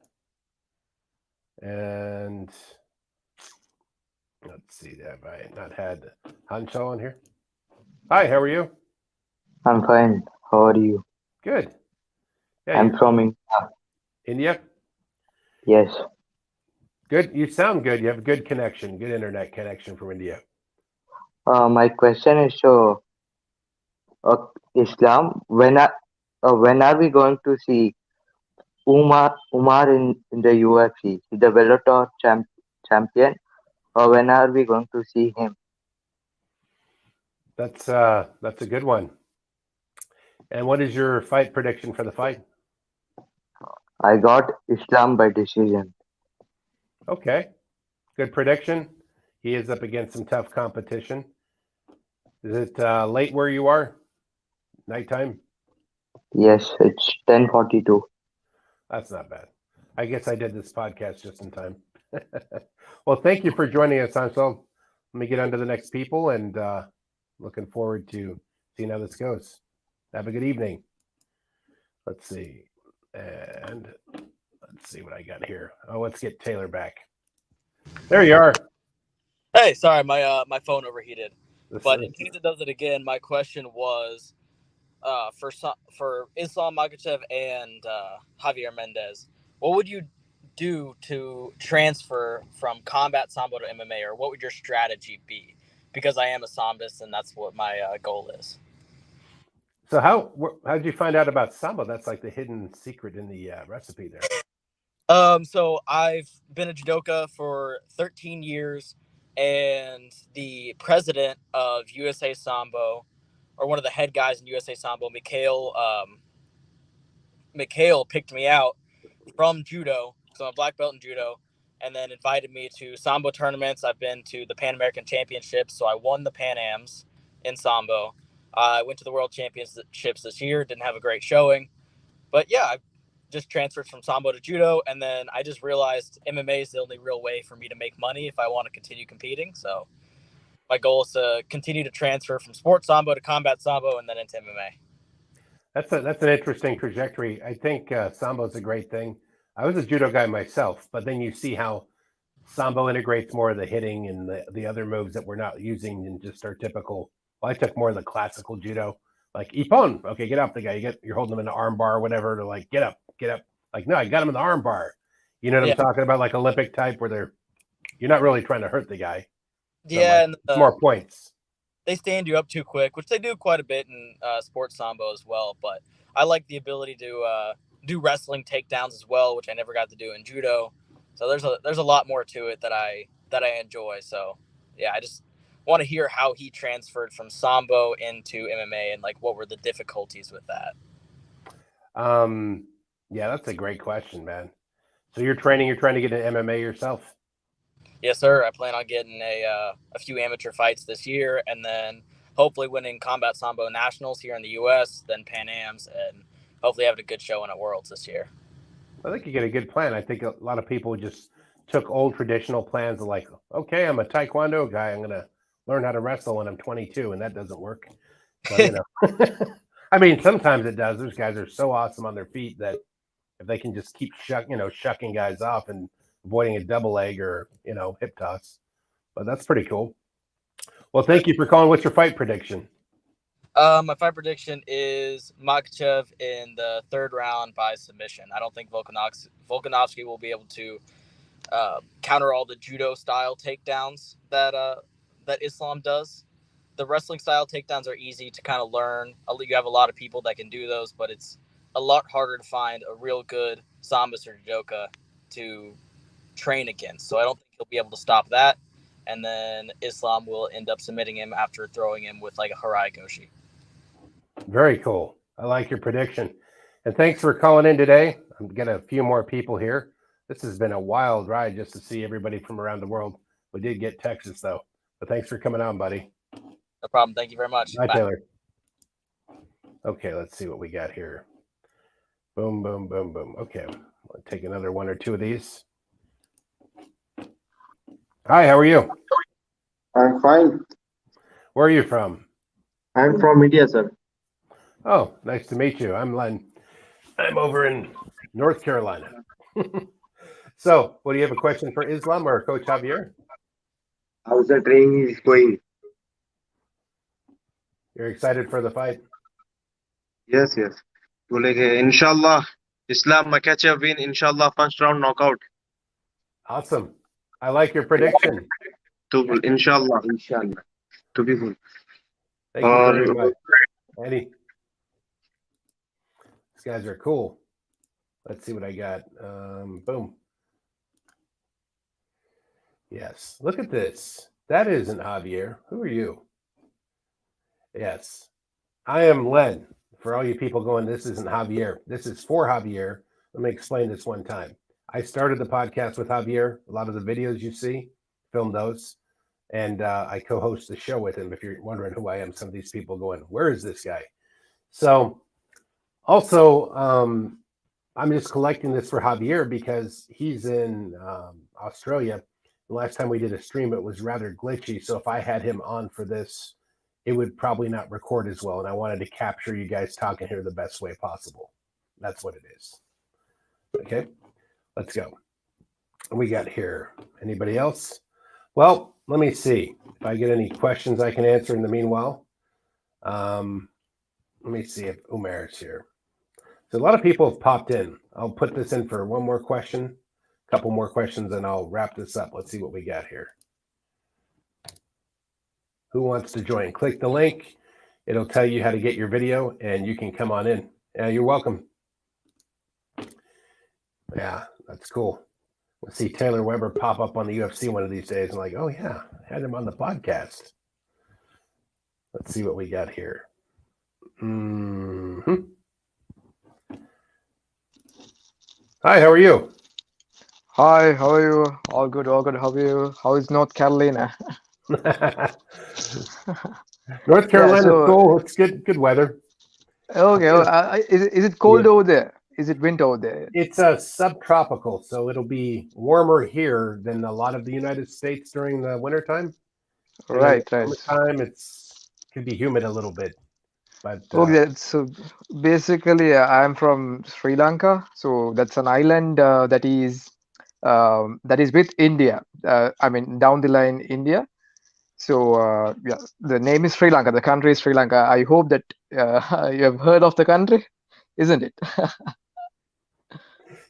S1: And let's see. Have I not had Hancho on here? Hi, how are you?
S15: I'm fine. How are you?
S1: Good. Yeah,
S15: I'm
S1: you're
S15: from India.
S1: India?
S15: Yes.
S1: Good. You sound good. You have a good connection, good internet connection from India.
S15: My question is Islam. When are we going to see Umar in the UFC? He's the Bellator champion. Or when are we going to see him?
S1: That's a good one. And what is your fight prediction for the fight?
S15: I got Islam by decision.
S1: Okay. Good prediction. He is up against some tough competition. Is it late where you are? Nighttime?
S15: Yes, it's 10:42.
S1: That's not bad. I guess I did this podcast just in time. Well, thank you for joining us, Ansel. Let me get on to the next people and looking forward to seeing how this goes. Have a good evening. Let's see. And let's see what I got here. Oh, let's get Taylor back. There you are.
S13: Hey, sorry, my phone overheated.
S1: This
S13: But
S1: is-
S13: in case it does it again, my question was for Islam Makhachev and Javier Mendez, what would you do to transfer from combat Sambo to MMA, or what would your strategy be? Because I am a Sambist, and that's what my goal is.
S1: So how did you find out about Sambo? That's like the hidden secret in the recipe there.
S13: So I've been a judoka for 13 years, and the president of USA Sambo, or one of the head guys in USA Sambo, Mikhail picked me out from judo, because I'm a black belt in judo, and then invited me to Sambo tournaments. I've been to the Pan American Championships, so I won the Pan Ams in Sambo. I went to the World Championships this year, didn't have a great showing. But yeah, I just transferred from Sambo to judo, and then I just realized MMA is the only real way for me to make money if I want to continue competing. So my goal is to continue to transfer from sports Sambo to combat Sambo and then into MMA.
S1: That's an interesting trajectory. I think Sambo is a great thing. I was a judo guy myself, but then you see how Sambo integrates more of the hitting and the other moves that we're not using in just our typical. Well, I took more of the classical judo, like Ippon. Okay, get up, the guy. You're holding him in an arm bar or whatever. To like get up. Like no, I got him in the arm bar. You know what I'm talking about? Like Olympic type, where you're not really trying to hurt the guy.
S13: Yeah,
S1: and it's more points.
S13: They stand you up too quick, which they do quite a bit in sports Sambo as well. But I like the ability to do wrestling takedowns as well, which I never got to do in judo. So there's a lot more to it that I enjoy. So yeah, I just want to hear how he transferred from Sambo into MMA and like what were the difficulties with that.
S1: Yeah, that's a great question, man. So you're training. You're trying to get an MMA yourself.
S13: Yes, sir. I plan on getting a few amateur fights this year, and then hopefully winning Combat Sambo Nationals here in the U.S., then Pan Ams, and hopefully having a good showing at Worlds this year.
S1: I think you get a good plan. I think a lot of people just took old traditional plans of like, okay, I'm a Taekwondo guy. I'm going to learn how to wrestle when I'm 22, and that doesn't work. So, you know, I mean, sometimes it does. Those guys are so awesome on their feet that if they can just keep shucking guys off and avoiding a double leg or, hip toss. But that's pretty cool. Well, thank you for calling. What's your fight prediction?
S13: My fight prediction is Makhachev in the third round by submission. I don't think Volkanovski will be able to counter all the judo style takedowns that Islam does. The wrestling style takedowns are easy to kind of learn. You have a lot of people that can do those, but it's a lot harder to find a real good Sambas or judoka to train against. So I don't think he'll be able to stop that. And then Islam will end up submitting him after throwing him with like a Harai Goshi.
S1: Very cool. I like your prediction. And thanks for calling in today. I'm getting a few more people here. This has been a wild ride just to see everybody from around the world. We did get Texas, though. But thanks for coming on, buddy.
S13: No problem. Thank you very much.
S1: Bye, Taylor. Okay, let's see what we got here. Boom, boom, boom, boom. Okay, I'll take another one or two of these. Hi, how are you?
S16: I'm fine.
S1: Where are you from?
S16: I'm from India, sir.
S1: Oh, nice to meet you. I'm Len. I'm over in North Carolina. So, what do you have a question for Islam or Coach Javier?
S16: How's the training is going?
S1: You're excited for the fight?
S16: Yes, yes. Inshallah, Islam Makhachev win. Inshallah, first round knockout.
S1: Awesome. I like your prediction.
S16: Inshallah. To be good.
S1: Thank you very much. Eddie. These guys are cool. Let's see what I got. Boom. Yes. Look at this. That isn't Javier. Who are you? Yes. I am Len. For all you people going, this isn't Javier. This is for Javier. Let me explain this one time. I started the podcast with Javier. A lot of the videos you see, filmed those. And I co-host the show with him. If you're wondering who I am, some of these people going, where is this guy? So also, I'm just collecting this for Javier because he's in Australia. The last time we did a stream, it was rather glitchy. So if I had him on for this, it would probably not record as well. And I wanted to capture you guys talking here the best way possible. That's what it is. Okay, let's go. What we got here? Anybody else? Well, let me see if I get any questions I can answer in the meanwhile. Let me see if Umar is here. So a lot of people have popped in. I'll put this in for one more question, a couple more questions, and I'll wrap this up. Let's see what we got here. Who wants to join? Click the link. It'll tell you how to get your video, and you can come on in. Yeah, you're welcome. Yeah, that's cool. We'll see Taylor Weber pop up on the UFC one of these days. I'm like, oh, yeah, I had him on the podcast. Let's see what we got here. Mm-hmm. Hi, how are you?
S17: Hi, how are you? All good, all good. How are you? How is North Carolina?
S1: North Carolina, cool. It's good weather.
S17: Okay, is it cold over there? Is it winter over there?
S1: It's a subtropical, so it'll be warmer here than a lot of the United States during the wintertime.
S17: Right.
S1: Summertime, it can be humid a little bit. But
S17: okay, so basically, I'm from Sri Lanka. So that's an island that is with India. I mean, down the line, India. So yeah, the name is Sri Lanka. The country is Sri Lanka. I hope that you have heard of the country, isn't it?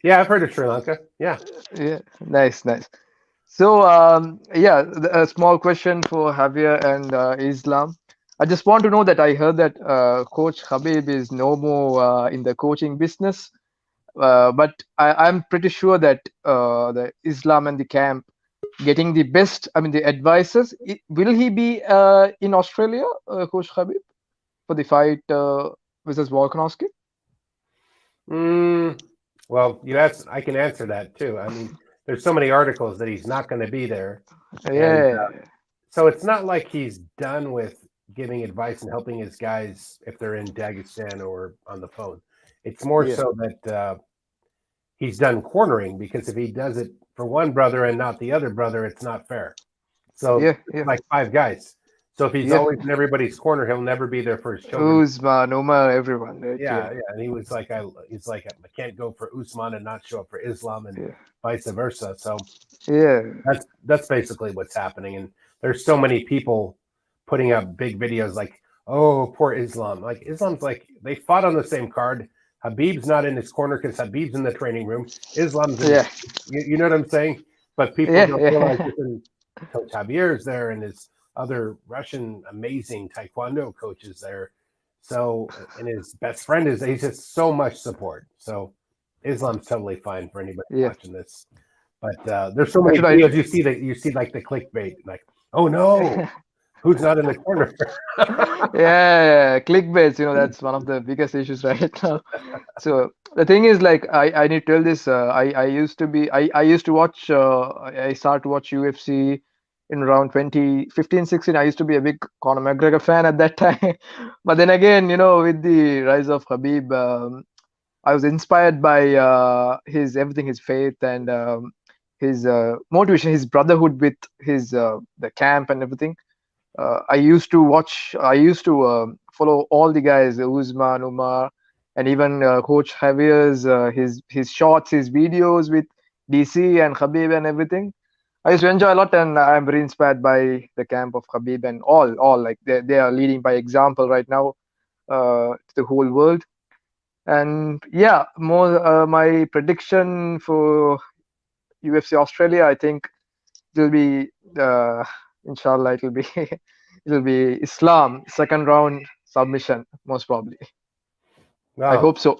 S1: Yeah, I've heard of Sri Lanka. Yeah.
S17: Yeah, nice. So yeah, a small question for Javier and Islam. I just want to know that I heard that Coach Khabib is no more in the coaching business, but I'm pretty sure that the Islam and the camp getting the best. I mean, the advices. Will he be in Australia, Coach Khabib, for the fight versus Volkanovski?
S1: Well, you asked. I can answer that too. I mean, there's so many articles that he's not going to be there.
S17: Yeah.
S1: So it's not like he's done with giving advice and helping his guys if they're in Dagestan or on the phone. It's more so that he's done cornering, because if he does it for one brother and not the other brother, it's not fair. So like 5 guys. So if he's always in everybody's corner, he'll never be there for his children.
S17: Usman, Umar, everyone. Right?
S1: Yeah. And he was like, I can't go for Usman and not show up for Islam, and vice versa. So that's basically what's happening. And there's so many people putting up big videos like, oh, poor Islam. Like, Islam's like, they fought on the same card. Habib's not in his corner because Habib's in the training room. Islam's in you know what I'm saying? But people don't realize Coach Javier's there, and his other Russian amazing Taekwondo coaches there. So, and his best friend he's just so much support. So Islam's totally fine for anybody watching this. But there's so many videos you see like the clickbait, like, oh no, who's not in the corner?
S17: Clickbaits, that's one of the biggest issues right now. So the thing is, like, I need to tell this, I used to watch I started to watch UFC in around 2015-16. I used to be a big Conor McGregor fan at that time. But then again, with the rise of Khabib, I was inspired by his faith, and his motivation, his brotherhood with his the camp and everything. I used to follow all the guys, Usman, Umar, and even Coach Javier's his shorts, his videos with DC and Khabib and everything. I used to enjoy a lot, and I'm very inspired by the camp of Khabib and all like they are leading by example right now to the whole world. And my prediction for UFC Australia, I think it will be inshallah it will be Islam second round submission, most probably.
S1: Wow.
S17: I hope so.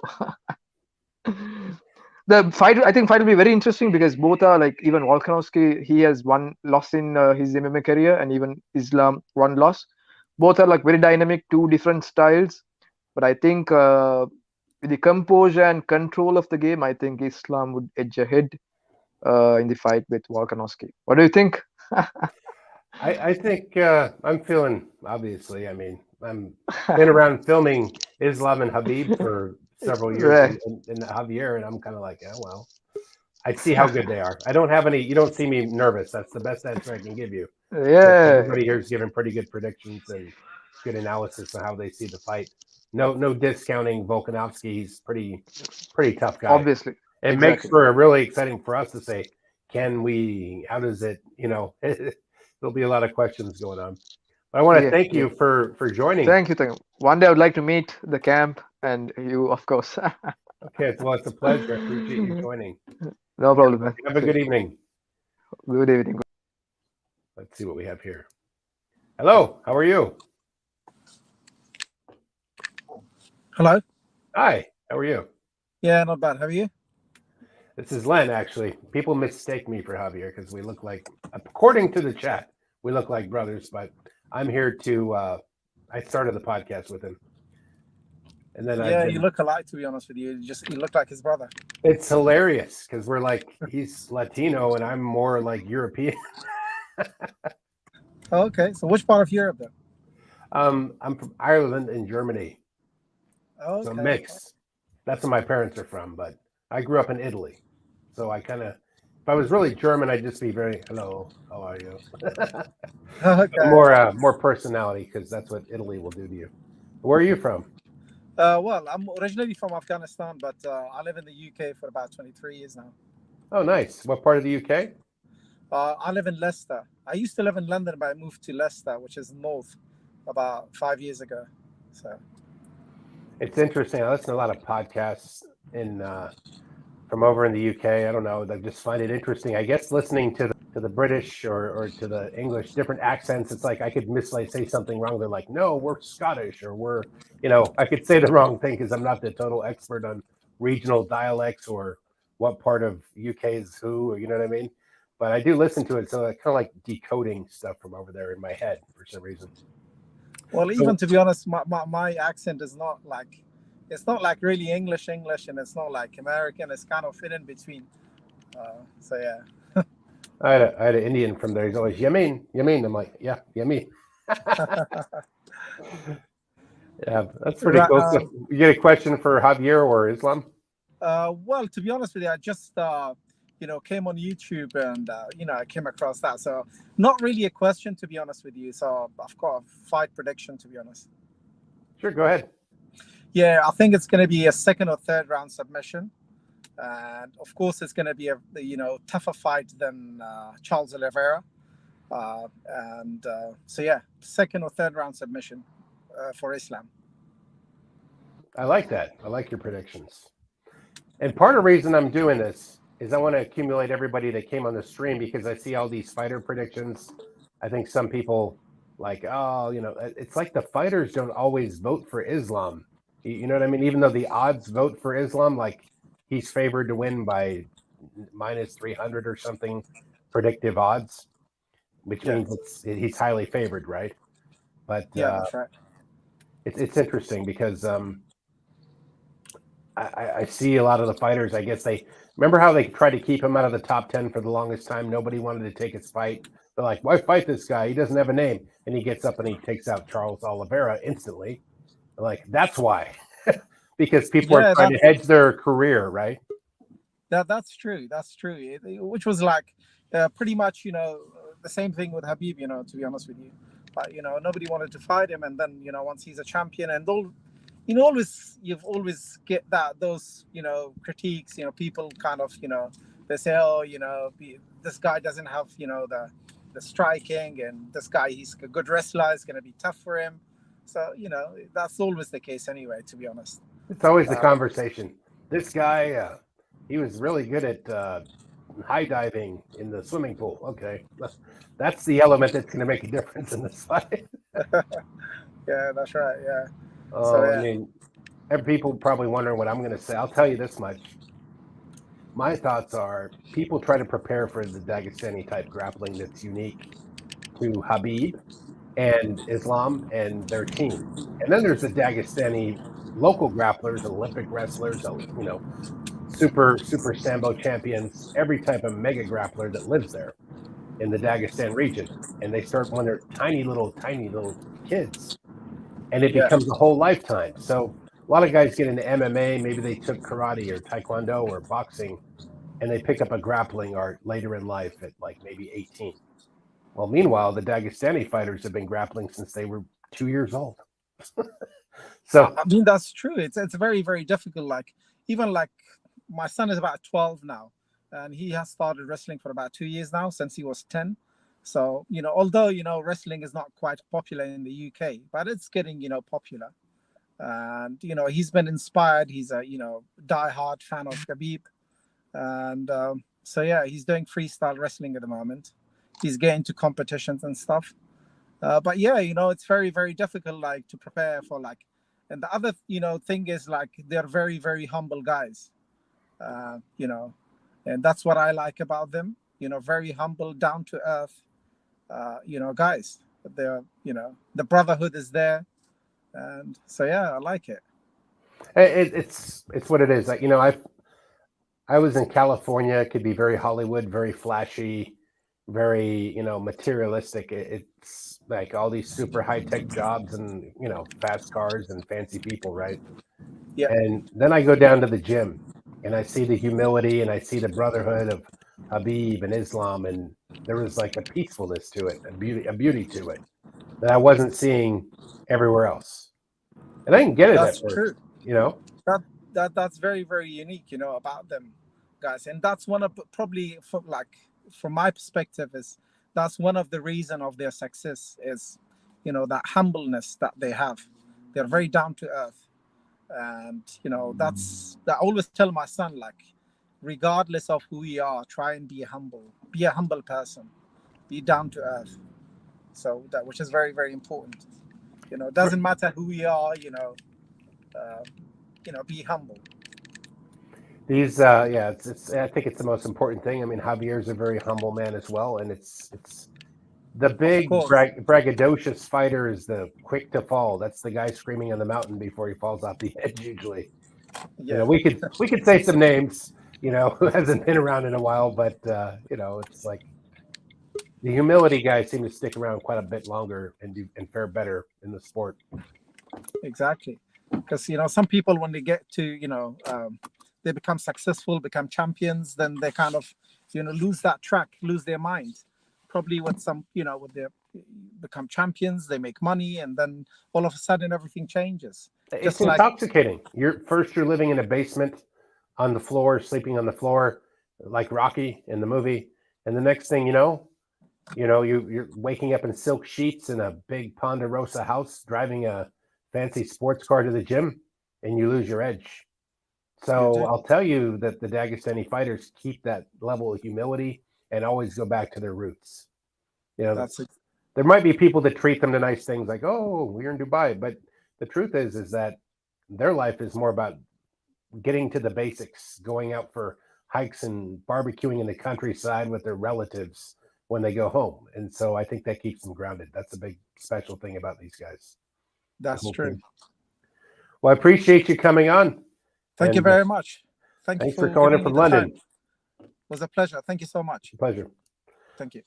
S17: The fight will be very interesting, because both are like, even Volkanovski, he has one loss in his MMA career, and even Islam one loss. Both are like very dynamic, 2 different styles. But I think with the composure and control of the game, I think Islam would edge ahead in the fight with Volkanovski. What do you think?
S1: I think I'm feeling, obviously, I mean, I'm been around filming Islam and Khabib for several years in Javier, and I'm kind of like, oh, well, I see how good they are. I don't have any, you don't see me nervous. That's the best answer I can give you. Everybody here is giving pretty good predictions and good analysis of how they see the fight. No discounting Volkanovski. He's pretty tough guy.
S17: Obviously.
S1: It makes for a really exciting for us to say, how does it, there'll be a lot of questions going on. But I want to thank you for joining.
S17: Thank you. One day I would like to meet the camp and you, of course.
S1: Okay, well, it's a pleasure. I appreciate you joining.
S17: No problem, man.
S1: Have a good evening.
S17: Good evening.
S1: Let's see what we have here. Hello, how are you?
S18: Hello.
S1: Hi, how are you?
S18: Yeah, not bad. How are you?
S1: This is Len, actually. People mistake me for Javier because we look like, according to the chat, we look like brothers, but I'm here to, I started the podcast with him. And then
S18: you look alike, to be honest with you. You look like his brother.
S1: It's hilarious because we're like, he's Latino and I'm more like European.
S18: Oh, okay. So which part of Europe then?
S1: I'm from Ireland and Germany.
S18: Oh, okay.
S1: So mix. That's where my parents are from, but I grew up in Italy. So I kind of, if I was really German, I'd just be very, hello, how are you?
S18: Okay.
S1: More personality, because that's what Italy will do to you. Where are you from?
S18: Well, I'm originally from Afghanistan, but I live in the UK for about 23 years now.
S1: Oh, nice. What part of the UK?
S18: I live in Leicester. I used to live in London, but I moved to Leicester, which is north, about 5 years ago. So
S1: it's interesting. I listen to a lot of podcasts from over in the UK. I don't know. I just find it interesting. I guess listening to the British or to the English, different accents, it's like I could say something wrong. They're like, no, we're Scottish, or we're, I could say the wrong thing because I'm not the total expert on regional dialects or what part of UK is who, or you know what I mean? But I do listen to it. So I kind of like decoding stuff from over there in my head for some reason.
S18: Well, even to be honest, my accent is not like it's not like really English, and it's not like American. It's kind of fit in between. So yeah.
S1: I had an Indian from there. He's always Yamin. I'm like, yeah, Yamin. Yeah, that's pretty cool. So you get a question for Javier or Islam?
S18: Well, to be honest with you, I just came on YouTube and I came across that. So not really a question, to be honest with you. So I've got a fight prediction, to be honest.
S1: Sure, go ahead.
S18: Yeah, I think it's going to be a second or third round submission, and of course it's going to be a tougher fight than Charles Oliveira, so yeah, second or third round submission for Islam.
S1: I like that. I like your predictions. And part of the reason I'm doing this is I want to accumulate everybody that came on the stream, because I see all these fighter predictions. I think some people like, it's like the fighters don't always vote for Islam. You know what I mean? Even though the odds vote for Islam, like he's favored to win by minus 300 or something predictive odds, which means he's highly favored, right? But
S18: that's right.
S1: It's interesting because I see a lot of the fighters. I guess they remember how they tried to keep him out of the top 10 for the longest time. Nobody wanted to take his fight. They're like, why fight this guy? He doesn't have a name. And he gets up and he takes out Charles Oliveira instantly. They're like, that's why. Because people are trying to hedge their career, right?
S18: That's true. That's true. Which was like pretty much, the same thing with Khabib, to be honest with you. But, nobody wanted to fight him. And then, once he's a champion and all, you've always get those critiques, people kind of, they say, oh, this guy doesn't have, the striking, and this guy, he's a good wrestler, it's going to be tough for him. So, that's always the case anyway, to be honest.
S1: It's always the conversation. This guy, he was really good at high diving in the swimming pool. Okay. That's the element that's going to make a difference in this fight.
S18: Yeah, that's right. Yeah.
S1: I mean, people probably wondering what I'm going to say. I'll tell you this much. My thoughts are people try to prepare for the Dagestani type grappling that's unique to Khabib and Islam and their team. And then there's the Dagestani local grapplers, Olympic wrestlers, super Sambo champions, every type of mega grappler that lives there in the Dagestan region. And they start when they're tiny little kids. And it becomes a whole lifetime. So a lot of guys get into MMA. Maybe they took karate or taekwondo or boxing, and they pick up a grappling art later in life at like maybe 18. Well, meanwhile, the Dagestani fighters have been grappling since they were 2 years old. So
S18: I mean, that's true. It's very, very difficult. Like even like my son is about 12 now, and he has started wrestling for about 2 years now, since he was 10. So, although, wrestling is not quite popular in the UK, but it's getting, popular. And, he's been inspired. He's a, diehard fan of Khabib. And so, yeah, he's doing freestyle wrestling at the moment. He's getting to competitions and stuff. But, yeah, it's very, very difficult, like, to prepare for, like, and the other, thing is, like, they're very, very humble guys, and that's what I like about them, very humble, down to earth. Guys, they're, the brotherhood is there, and so yeah, I like it.
S1: It's what it is. Like, I was in California. It could be very Hollywood, very flashy, very materialistic. It's like all these super high tech jobs and fast cars and fancy people, right?
S18: Yeah.
S1: And then I go down to the gym and I see the humility and I see the brotherhood of Khabib and Islam, and there was like a peacefulness to it, a beauty to it that I wasn't seeing everywhere else. And I didn't get it
S18: That's
S1: at first,
S18: true. That's very, very unique, about them guys. And that's one of probably from my perspective is that's one of the reason of their success is, that humbleness that they have. They're very down to earth. And, that's I always tell my son, like, regardless of who you are, try and be a humble person, be down to earth. So that, which is very, very important. It doesn't matter who you are, be humble.
S1: These, it's I think it's the most important thing. I mean, Javier's a very humble man as well, and it's The big
S18: course.
S1: braggadocious fighter is the quick to fall. That's the guy screaming on the mountain before he falls off the edge. Usually, you know, we could say some names. You know, who hasn't been around in a while, but you know, it's like the humility guys seem to stick around quite a bit longer and fare better in the sport.
S18: Exactly, because you know, some people when they get to they become successful, become champions, then they kind of lose that track, lose their mind. Probably with some when they become champions, they make money, and then all of a sudden everything changes.
S1: It's intoxicating. You're living in a basement on the floor, sleeping on the floor like Rocky in the movie, and the next thing you're waking up in silk sheets in a big Ponderosa house, driving a fancy sports car to the gym, and you lose your edge. So I'll tell you that the Dagestani fighters keep that level of humility and always go back to their roots. You know, there might be people that treat them to nice things like, oh, we're in Dubai. But the truth is that their life is more about getting to the basics, going out for hikes and barbecuing in the countryside with their relatives when they go home. And so I think that keeps them grounded. That's a big special thing about these guys.
S18: That's true.
S1: Well, I appreciate you coming on.
S18: Thank you very much.
S1: Thanks for calling in from London.
S18: It was a pleasure. Thank you so much.
S1: Pleasure.
S18: Thank you.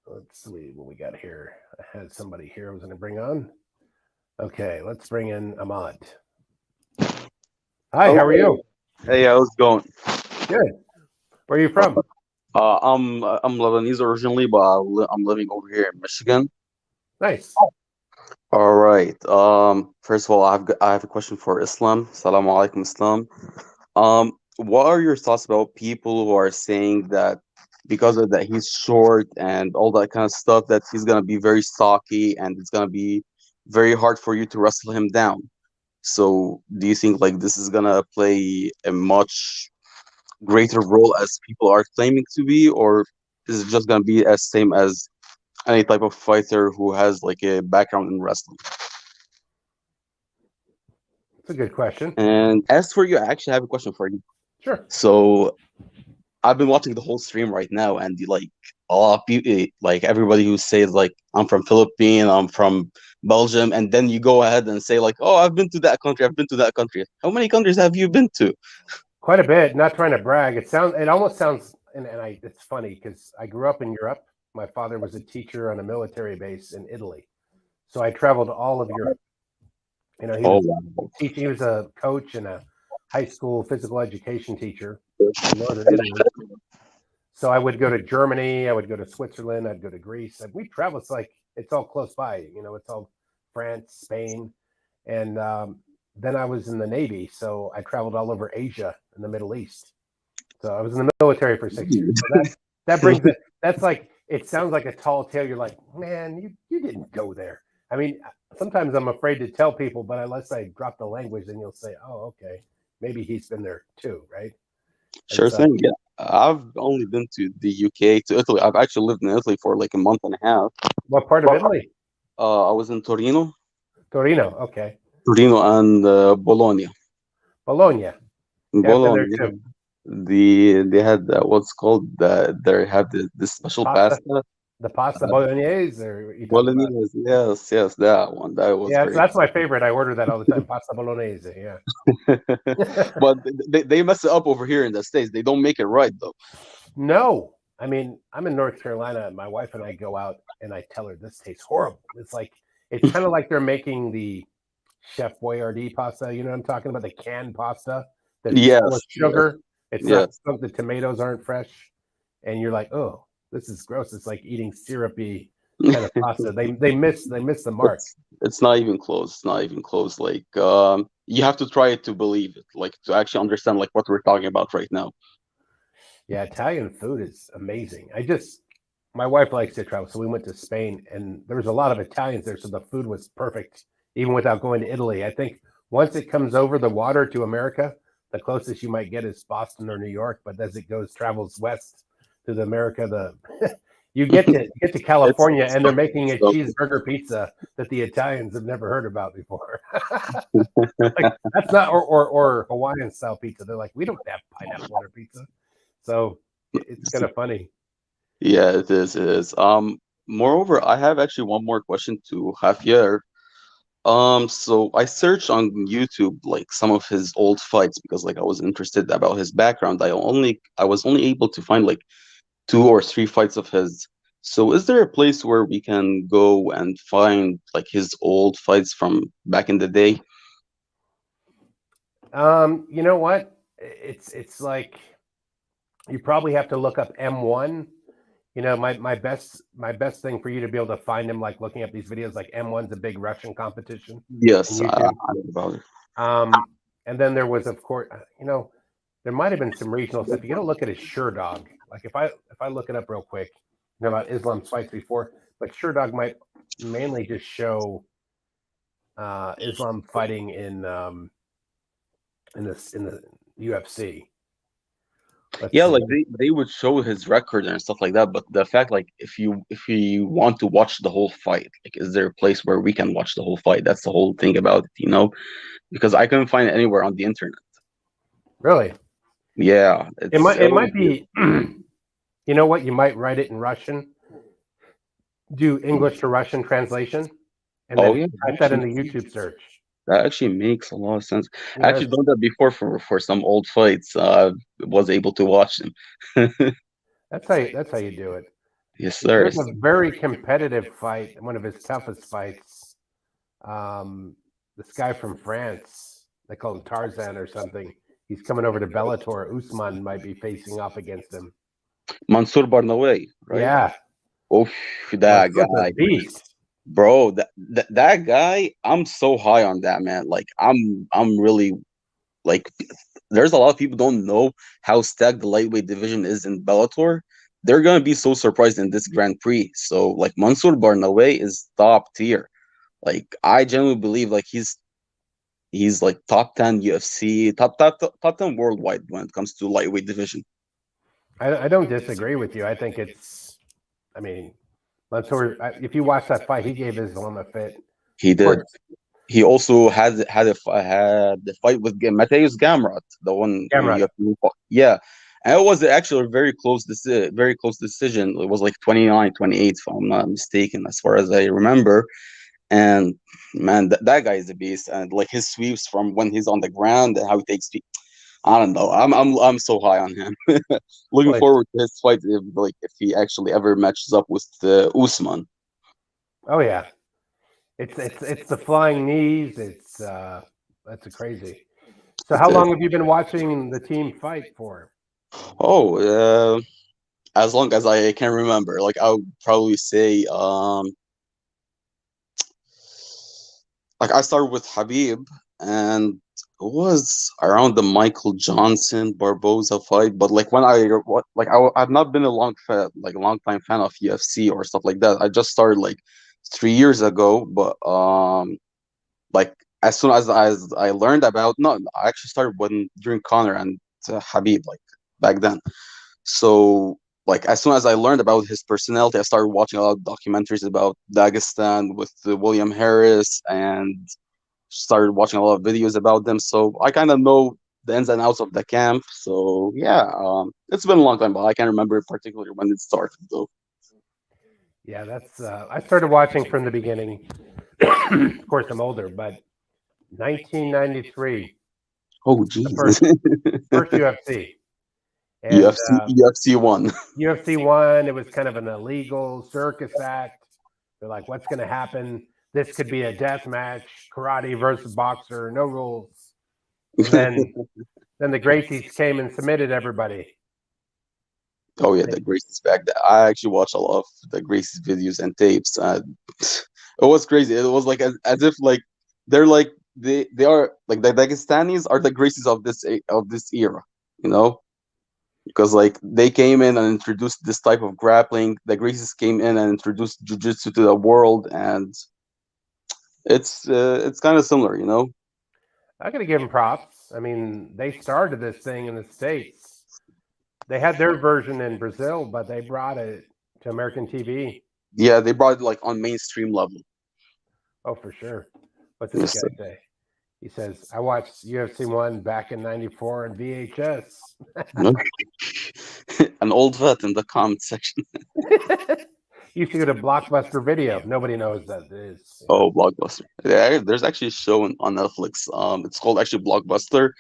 S1: Let's see what we got here. I had somebody here I was going to bring on. Okay, let's bring in Ahmad. Hi, how are you?
S19: Hey, how's it going?
S1: Good. Where are you from?
S19: I'm Lebanese originally, but I'm living over here in Michigan.
S1: Nice.
S19: All right. First of all, I have a question for Islam. Assalamu alaikum, Islam. What are your thoughts about people who are saying that because of that he's short and all that kind of stuff, that he's gonna be very stocky and it's gonna be very hard for you to wrestle him down? So do you think like this is gonna play a much greater role as people are claiming to be, or is it just gonna be as same as any type of fighter who has like a background in wrestling?
S1: That's a good question.
S19: And as for you, I actually have a question for you.
S1: Sure.
S19: So I've been watching the whole stream right now, and like a lot of people, like everybody who says like I'm from Philippines, I'm from Belgium, and then you go ahead and say like, oh, I've been to that country, I've been to that country. How many countries have you been to?
S1: Quite a bit. Not trying to brag. It almost sounds, and it's funny because I grew up in Europe. My father was a teacher on a military base in Italy, so I traveled all of Europe. You know, he was a coach and a high school physical education teacher in northern Italy. So I would go to Germany, I would go to Switzerland, I'd go to Greece. And we travel. It's like it's all close by. You know, it's all France, Spain, and then I was in the Navy, so I traveled all over Asia and the Middle East. So I was in the military for 6 years. So that brings it. That's like, it sounds like a tall tale. You're like, man, you didn't go there. I mean, sometimes I'm afraid to tell people, but unless I drop the language, then you'll say, oh, okay, maybe he's been there too, right?
S19: Sure thing. Yeah, I've only been to the UK, to Italy. I've actually lived in Italy for like a month and a half.
S1: What part of Italy?
S19: I was in Torino.
S1: Torino, okay.
S19: Torino and Bologna.
S1: Bologna.
S19: Bologna. They had what's called they have this special pasta.
S1: The pasta bolognese, or
S19: Bolognese, yes, that one. That was
S1: so that's my favorite. I order that all the time. Pasta bolognese, yeah.
S19: But they mess it up over here in the States. They don't make it right though.
S1: No, I mean, I'm in North Carolina. My wife and I go out, and I tell her this tastes horrible. It's kind of like they're making the Chef Boyardee pasta. You know what I'm talking about? The canned pasta that's full of sugar. It's not cooked. The tomatoes aren't fresh, and you're like, oh, this is gross. It's like eating syrupy kind of pasta. They miss the mark.
S19: It's not even close. It's not even close. Like you have to try it to believe it, like to actually understand like what we're talking about right now.
S1: Yeah, Italian food is amazing. My wife likes to travel, so we went to Spain, and there was a lot of Italians there, so the food was perfect, even without going to Italy. I think once it comes over the water to America, the closest you might get is Boston or New York, but as it travels west to America, you get to California, and they're making a cheeseburger pizza that the Italians have never heard about before. Like, that's not or Hawaiian style pizza. They're like, we don't have pineapple on our pizza, so it's kind of funny.
S19: Yeah, it is. It is. moreover, I have actually one more question to Javier. So I searched on YouTube like some of his old fights because like I was interested about his background. I was only able to find like 2 or 3 fights of his. So is there a place where we can go and find like his old fights from back in the day?
S1: You know what? It's like you probably have to look up M1. You know, my best thing for you to be able to find him, like looking up these videos, like M1's a big Russian competition.
S19: Yes,
S1: on
S19: I
S1: YouTube.
S19: know about it.
S1: And then there was, of course, you know, there might have been some regional stuff. You got to look at his Sure Dog. Like if I look it up real quick, you know about Islam's fights before, but Sure Dog might mainly just show Islam fighting in the UFC.
S19: Yeah, like they would show his record and stuff like that, but the fact like if you want to watch the whole fight, like is there a place where we can watch the whole fight? That's the whole thing about it, you know? Because I couldn't find it anywhere on the internet.
S1: Really?
S19: Yeah.
S1: It might be you know what? You might write it in Russian, do English to Russian translation, and then type that in the YouTube search.
S19: That actually makes a lot of sense.
S1: Yeah,
S19: I actually done that before for some old fights. Was able to watch them.
S1: That's how you do it.
S19: Yes, sir.
S1: There's a very competitive fight, one of his toughest fights. This guy from France, they call him Tarzan or something. He's coming over to Bellator. Usman might be facing off against him.
S19: Mansour Barnawi, right?
S1: Yeah.
S19: Oh, that
S1: Mansour's a
S19: guy.
S1: beast.
S19: Bro, that guy, I'm so high on that man. Like I'm really like there's a lot of people don't know how stacked the lightweight division is in Bellator. They're gonna be so surprised in this Grand Prix. So like Mansour Barnawi is top tier. Like I genuinely believe like he's like top 10 UFC, top 10 worldwide when it comes to lightweight division.
S1: I don't disagree with you. I think I mean, Mansour, if you watch that fight, he gave Islam a fit.
S19: He did. He also had the fight with Mateusz Gamrot, the one.
S1: Gamrot.
S19: Yeah, and it was actually a very close decision. It was like 29-28, if I'm not mistaken, as far as I remember. And man, that guy is a beast. And like his sweeps from when he's on the ground and how he takes feet. I don't know. I'm so high on him. Looking forward to his fight if he actually ever matches up with Usman.
S1: Oh yeah, it's the flying knees. That's crazy. So how long have you been watching the team fight for?
S19: Oh, as long as I can remember. Like I would probably say, like I started with Khabib, and it was around the Michael Johnson Barboza fight. But like when I've not been a long time fan of UFC or stuff like that. I just started like 3 years ago. But like as soon as I learned about, no, I actually started during Conor and Khabib, like back then. So like as soon as I learned about his personality, I started watching a lot of documentaries about Dagestan with William Harris, and started watching a lot of videos about them. So I kind of know the ins and outs of the camp. So yeah, it's been a long time, but I can't remember particularly when it started though.
S1: Yeah, that's I started watching from the beginning. Of course, I'm older, but 1993.
S19: Oh, geez.
S1: First UFC. And,
S19: UFC 1.
S1: UFC 1, it was kind of an illegal circus act. They're like, what's going to happen? This could be a death match, karate versus boxer, no rules. And then the Gracies came and submitted everybody.
S19: Oh yeah, the Gracie's back there. I actually watched a lot of the Gracie's videos and tapes. It was crazy. It was like as if like they're like they are like the Dagestanis are the Gracies of this era, you know? Because like they came in and introduced this type of grappling. The Gracies came in and introduced jiu-jitsu to the world, and it's kind of similar, you know.
S1: I gotta give them props. I mean, they started this thing in the States. They had their version in Brazil, but they brought it to American TV.
S19: Yeah, they brought it like on mainstream level.
S1: Oh, for sure. What's this guy say? He says, I watched UFC 1 back in 94 on VHS.
S19: An old vet in the comment section.
S1: used to go to Blockbuster Video. Nobody knows that it is.
S19: Oh, Blockbuster. Yeah, there's actually a show on Netflix. It's called actually Blockbuster.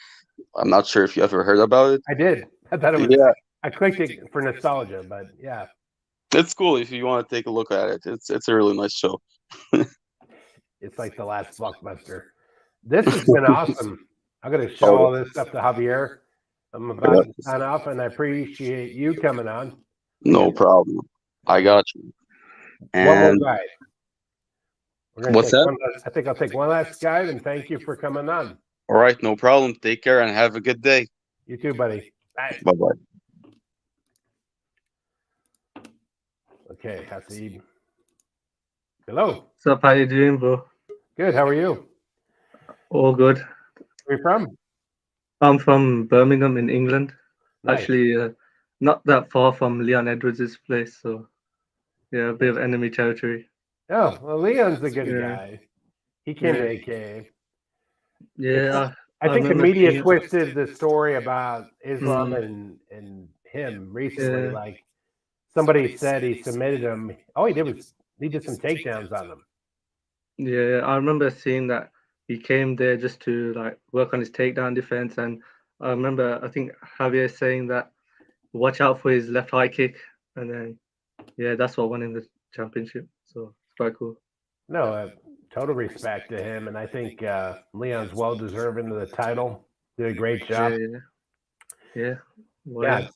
S19: I'm not sure if you ever heard about it.
S1: I did. I thought it was.
S19: Yeah,
S1: I clicked it for nostalgia, but yeah,
S19: it's cool if you want to take a look at it. It's a really nice show.
S1: it's like the last Blockbuster. This has been awesome. I'm going to show all this stuff to Javier. I'm about to sign off, and I appreciate you coming on.
S19: No problem. I got you.
S1: One
S19: And
S1: more guy. We're gonna
S19: what's
S1: take
S19: that?
S1: one last- I think I'll take one last guy, and thank you for coming on.
S19: All right, no problem. Take care and have a good day.
S1: You too, buddy. Bye.
S19: Bye bye.
S1: Okay, Hasib. Hello.
S20: What's up? How you doing, bro?
S1: Good. How are you?
S20: All good.
S1: Where you from?
S20: I'm from Birmingham in England.
S1: Nice.
S20: Actually, not that far from Leon Edwards' place. So, yeah, a bit of enemy territory.
S1: Oh, well, Leon's a good
S20: Yeah.
S1: guy. He came to
S20: Yeah.
S1: AK.
S20: Yeah,
S1: I think the
S20: remember
S1: media
S20: seeing-
S1: twisted the story about Islam
S20: Mm.
S1: and him recently.
S20: Yeah.
S1: Like somebody said he submitted him. All he did was he did some takedowns on him.
S20: Yeah, I remember seeing that he came there just to like work on his takedown defense, and I remember I think Javier saying that watch out for his left high kick, and then yeah, that's what won him the championship. So it's quite cool.
S1: No, total respect to him, and I think Leon's well deserving of the title. Did a great job.
S20: Yeah. Well,
S1: Yeah.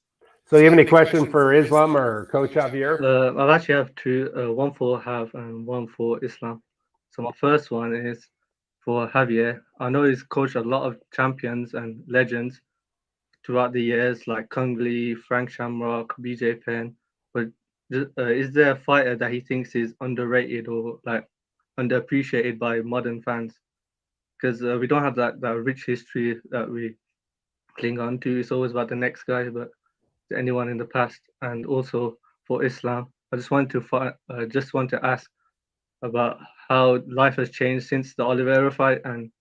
S1: So, you have any question for Islam or Coach Javier?
S20: I actually have two, one for Hav and one for Islam. So my first one is for Javier. I know he's coached a lot of champions and legends throughout the years, like Kung Lee, Frank Shamrock, BJ Penn. But is there a fighter that he thinks is underrated or like underappreciated by modern fans? Because we don't have that rich history that we cling on to. It's always about the next guy, but anyone in the past. And also for Islam, I just want to ask about how life has changed since the Oliveira fight, and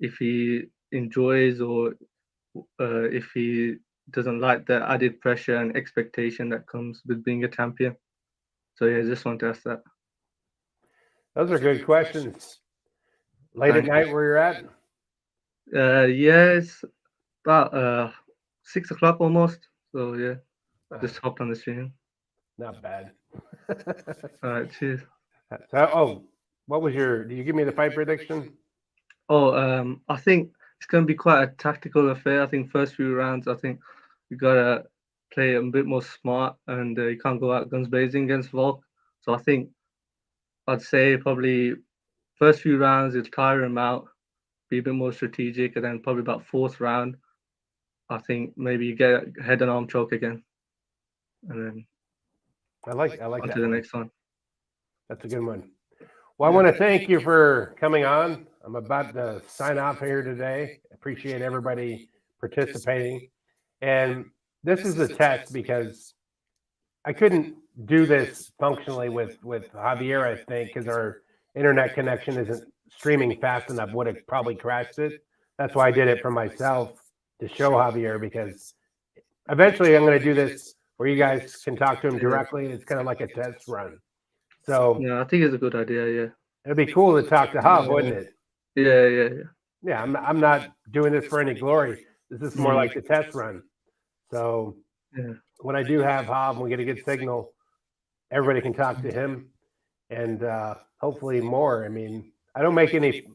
S20: if he enjoys or if he doesn't like the added pressure and expectation that comes with being a champion. So yeah, I just want to ask that.
S1: Those are good questions. Late at night where you're at?
S20: Yeah, it's about 6 o'clock almost. So yeah, just hopped on the stream.
S1: Not bad.
S20: All right, cheers.
S1: So, did you give me the fight prediction?
S20: I think it's going to be quite a tactical affair. I think first few rounds, I think you got to play a bit more smart, and you can't go out guns blazing against Volk. So I think I'd say probably first few rounds, you'll tire him out, be a bit more strategic, and then probably about fourth round, I think maybe you get a head and arm choke again. And then
S1: I like
S20: on
S1: that
S20: to the
S1: one.
S20: next one.
S1: That's a good one. Well, I want to thank you for coming on. I'm about to sign off here today. Appreciate everybody participating. And this is a test because I couldn't do this functionally with Javier, I think, because our internet connection isn't streaming fast enough. Would have probably crashed it. That's why I did it for myself to show Javier, because eventually I'm going to do this where you guys can talk to him directly. It's kind of like a test run. So
S20: yeah, I think it's a good idea. Yeah,
S1: it'd be cool to talk to Hav, wouldn't it?
S20: Yeah.
S1: Yeah, I'm not doing this for any glory. This is more like the test run. So
S20: Yeah.
S1: when I do have Hav, we get a good signal. Everybody can talk to him, and hopefully more. I mean, I don't make any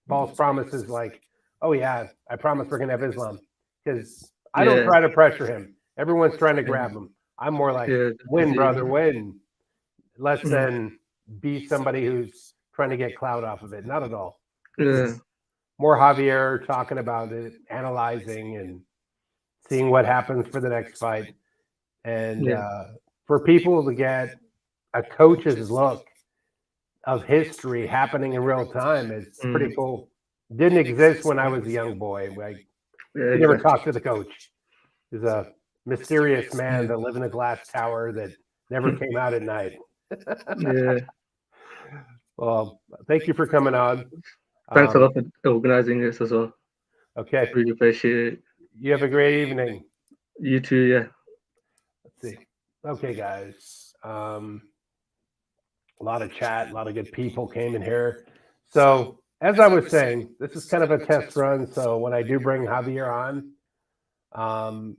S1: false promises like, "Oh yeah, I promise we're gonna have Islam," because I don't
S20: Yeah.
S1: try to pressure him. Everyone's trying to grab him. I'm more like,
S20: Yeah,
S1: "Win,
S20: definitely.
S1: brother, win," less
S20: Mhm.
S1: than be somebody who's trying to get clout off of it. Not at all.
S20: Yeah.
S1: More Javier talking about it, analyzing, and seeing what happens for the next fight. And
S20: Yeah.
S1: for people to get a coach's look of history happening in real time is pretty cool. Didn't exist when I was a young boy. Like,
S20: Yeah,
S1: you never
S20: exactly.
S1: talked to the coach. He's a mysterious man that lived in a glass tower that never came out at night.
S20: Yeah.
S1: Well, thank you for coming on.
S20: Thanks a lot for organizing this as well.
S1: Okay.
S20: Really appreciate it.
S1: You have a great evening.
S20: You too, yeah.
S1: Let's see. Okay, guys. A lot of chat, a lot of good people came in here. So as I was saying, this is kind of a test run. So when I do bring Javier on,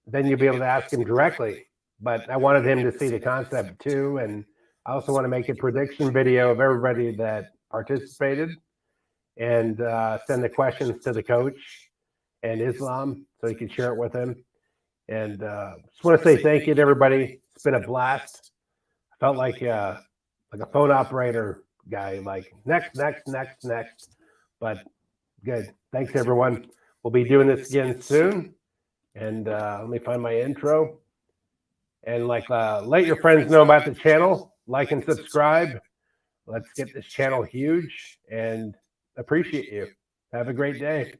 S1: then you'll be able to ask him directly. But I wanted him to see the concept too. And I also want to make a prediction video of everybody that participated and send the questions to the coach and Islam so he can share it with him. And just want to say thank you to everybody. It's been a blast. I felt like a phone operator guy, like next. But good. Thanks, everyone. We'll be doing this again soon. And let me find my intro. And let your friends know about the channel. Like and subscribe. Let's get this channel huge and appreciate you. Have a great day.